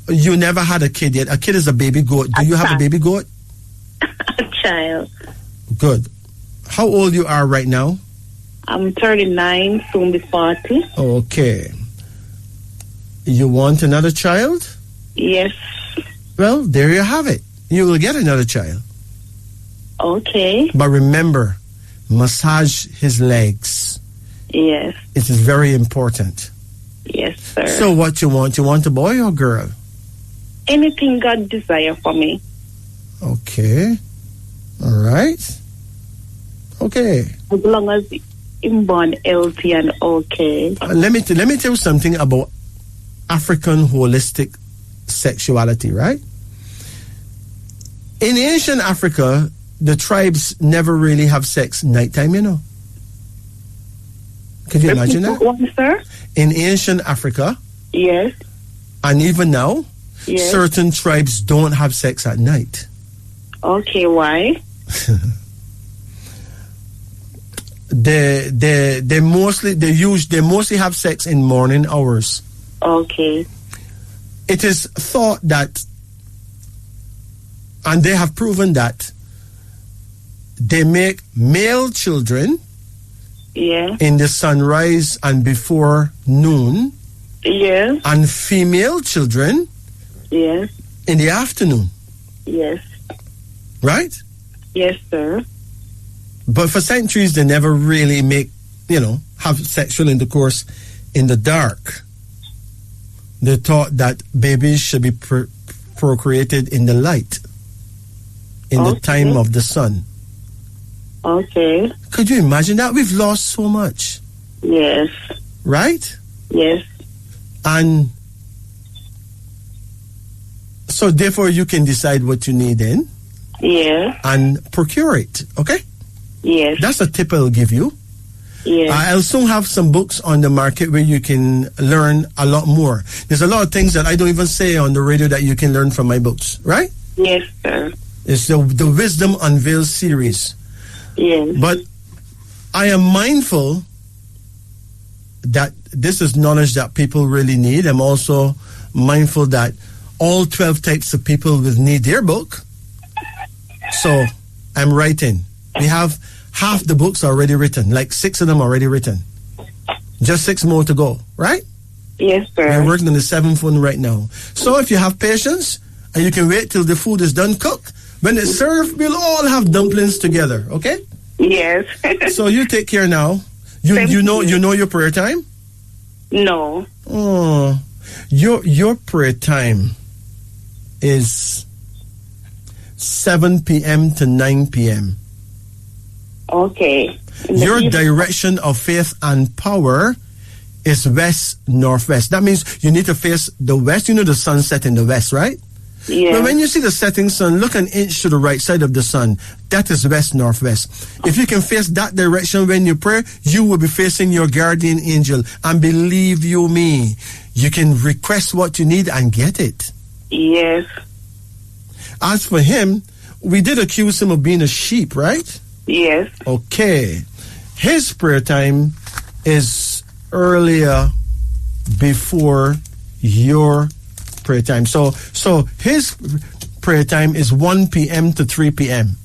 You never had a kid yet. A kid is a baby goat. Do you have a baby goat? A child. Good. How old you are right now? I'm 39, soon be 40. Okay. You want another child? Yes. Well, there you have it. You will get another child. Okay. But remember, massage his legs. Yes. It is very important. Yes, sir. So what you want? You want a boy or girl? Anything God desire for me. Okay. All right. Okay. As long as I'm born healthy and okay. Let me tell you something about African holistic sexuality, right? In ancient Africa, the tribes never really have sex nighttime, you know. Can you imagine that? What, sir? In ancient Africa, Yes. and even now, Yes. certain tribes don't have sex at night. Okay, why? They mostly have sex in morning hours. Okay. It is thought that, and they have proven that, they make male children Yeah. in the sunrise and before noon, Yes. and female children Yes. in the afternoon, Yes. right? Yes, sir. But for centuries, they never really have sexual intercourse in the dark. They thought that babies should be procreated in the light, in the time of the sun. Okay. Could you imagine that? We've lost so much. Yes. Right? Yes. And so therefore you can decide what you need in Yeah. and procure it. Okay? Yes. That's a tip I'll give you. Yes. I'll soon have some books on the market where you can learn a lot more. There's a lot of things that I don't even say on the radio that you can learn from my books, right? Yes, sir. It's the Wisdom Unveiled series. Yes. But I am mindful that this is knowledge that people really need. I'm also mindful that all 12 types of people will need their book. So I'm writing. We have half the books already written, like 6 of them already written. Just 6 more to go, right? Yes, sir. We're working on the 7th one right now. So if you have patience and you can wait till the food is done cooked, when it's served, we'll all have dumplings together, okay? Yes. So you take care now. You know your prayer time? No. Oh, your prayer time is 7 p.m. to 9 p.m. Okay. Your direction of faith and power is west-northwest. That means you need to face the west. You know the sun set in the west, right? Yeah. But when you see the setting sun, look an inch to the right side of the sun. That is west-northwest. If you can face that direction when you pray, you will be facing your guardian angel. And believe you me, you can request what you need and get it. Yes. As for him, we did accuse him of being a sheep, right? Yes. Okay. His prayer time is earlier before your prayer time. So his prayer time is 1 p.m. to 3 p.m.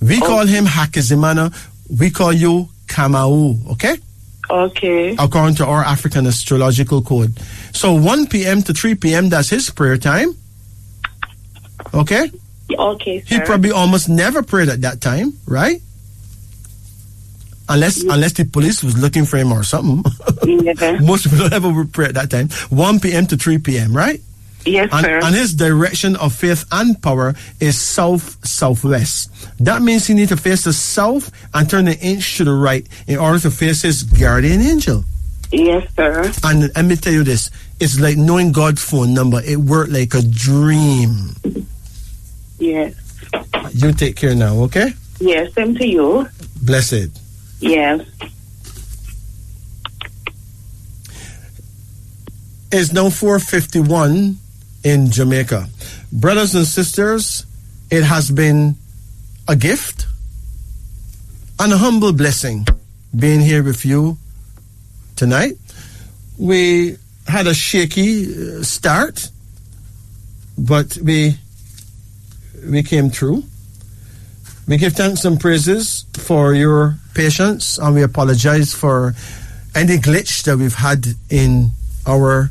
We call him Hakizimana. We call you Kamau, okay? Okay. According to our African astrological code. So 1 p.m. to 3 p.m., that's his prayer time. Okay? Okay, sir. He probably almost never prayed at that time, right? Unless the police was looking for him or something. Yeah. Most people don't ever pray at that time. 1 p.m. to 3 p.m., right? Yes, sir. And his direction of faith and power is south-southwest. That means he needs to face the south and turn an inch to the right in order to face his guardian angel. Yes, sir. And let me tell you this. It's like knowing God's phone number. It worked like a dream. Yes. You take care now, okay? Yes, same to you. Blessed. Yes. It's now 4:51 in Jamaica. Brothers and sisters, it has been a gift and a humble blessing being here with you tonight. We had a shaky start, but we came through. We give thanks and praises for your patience, and we apologize for any glitch that we've had in our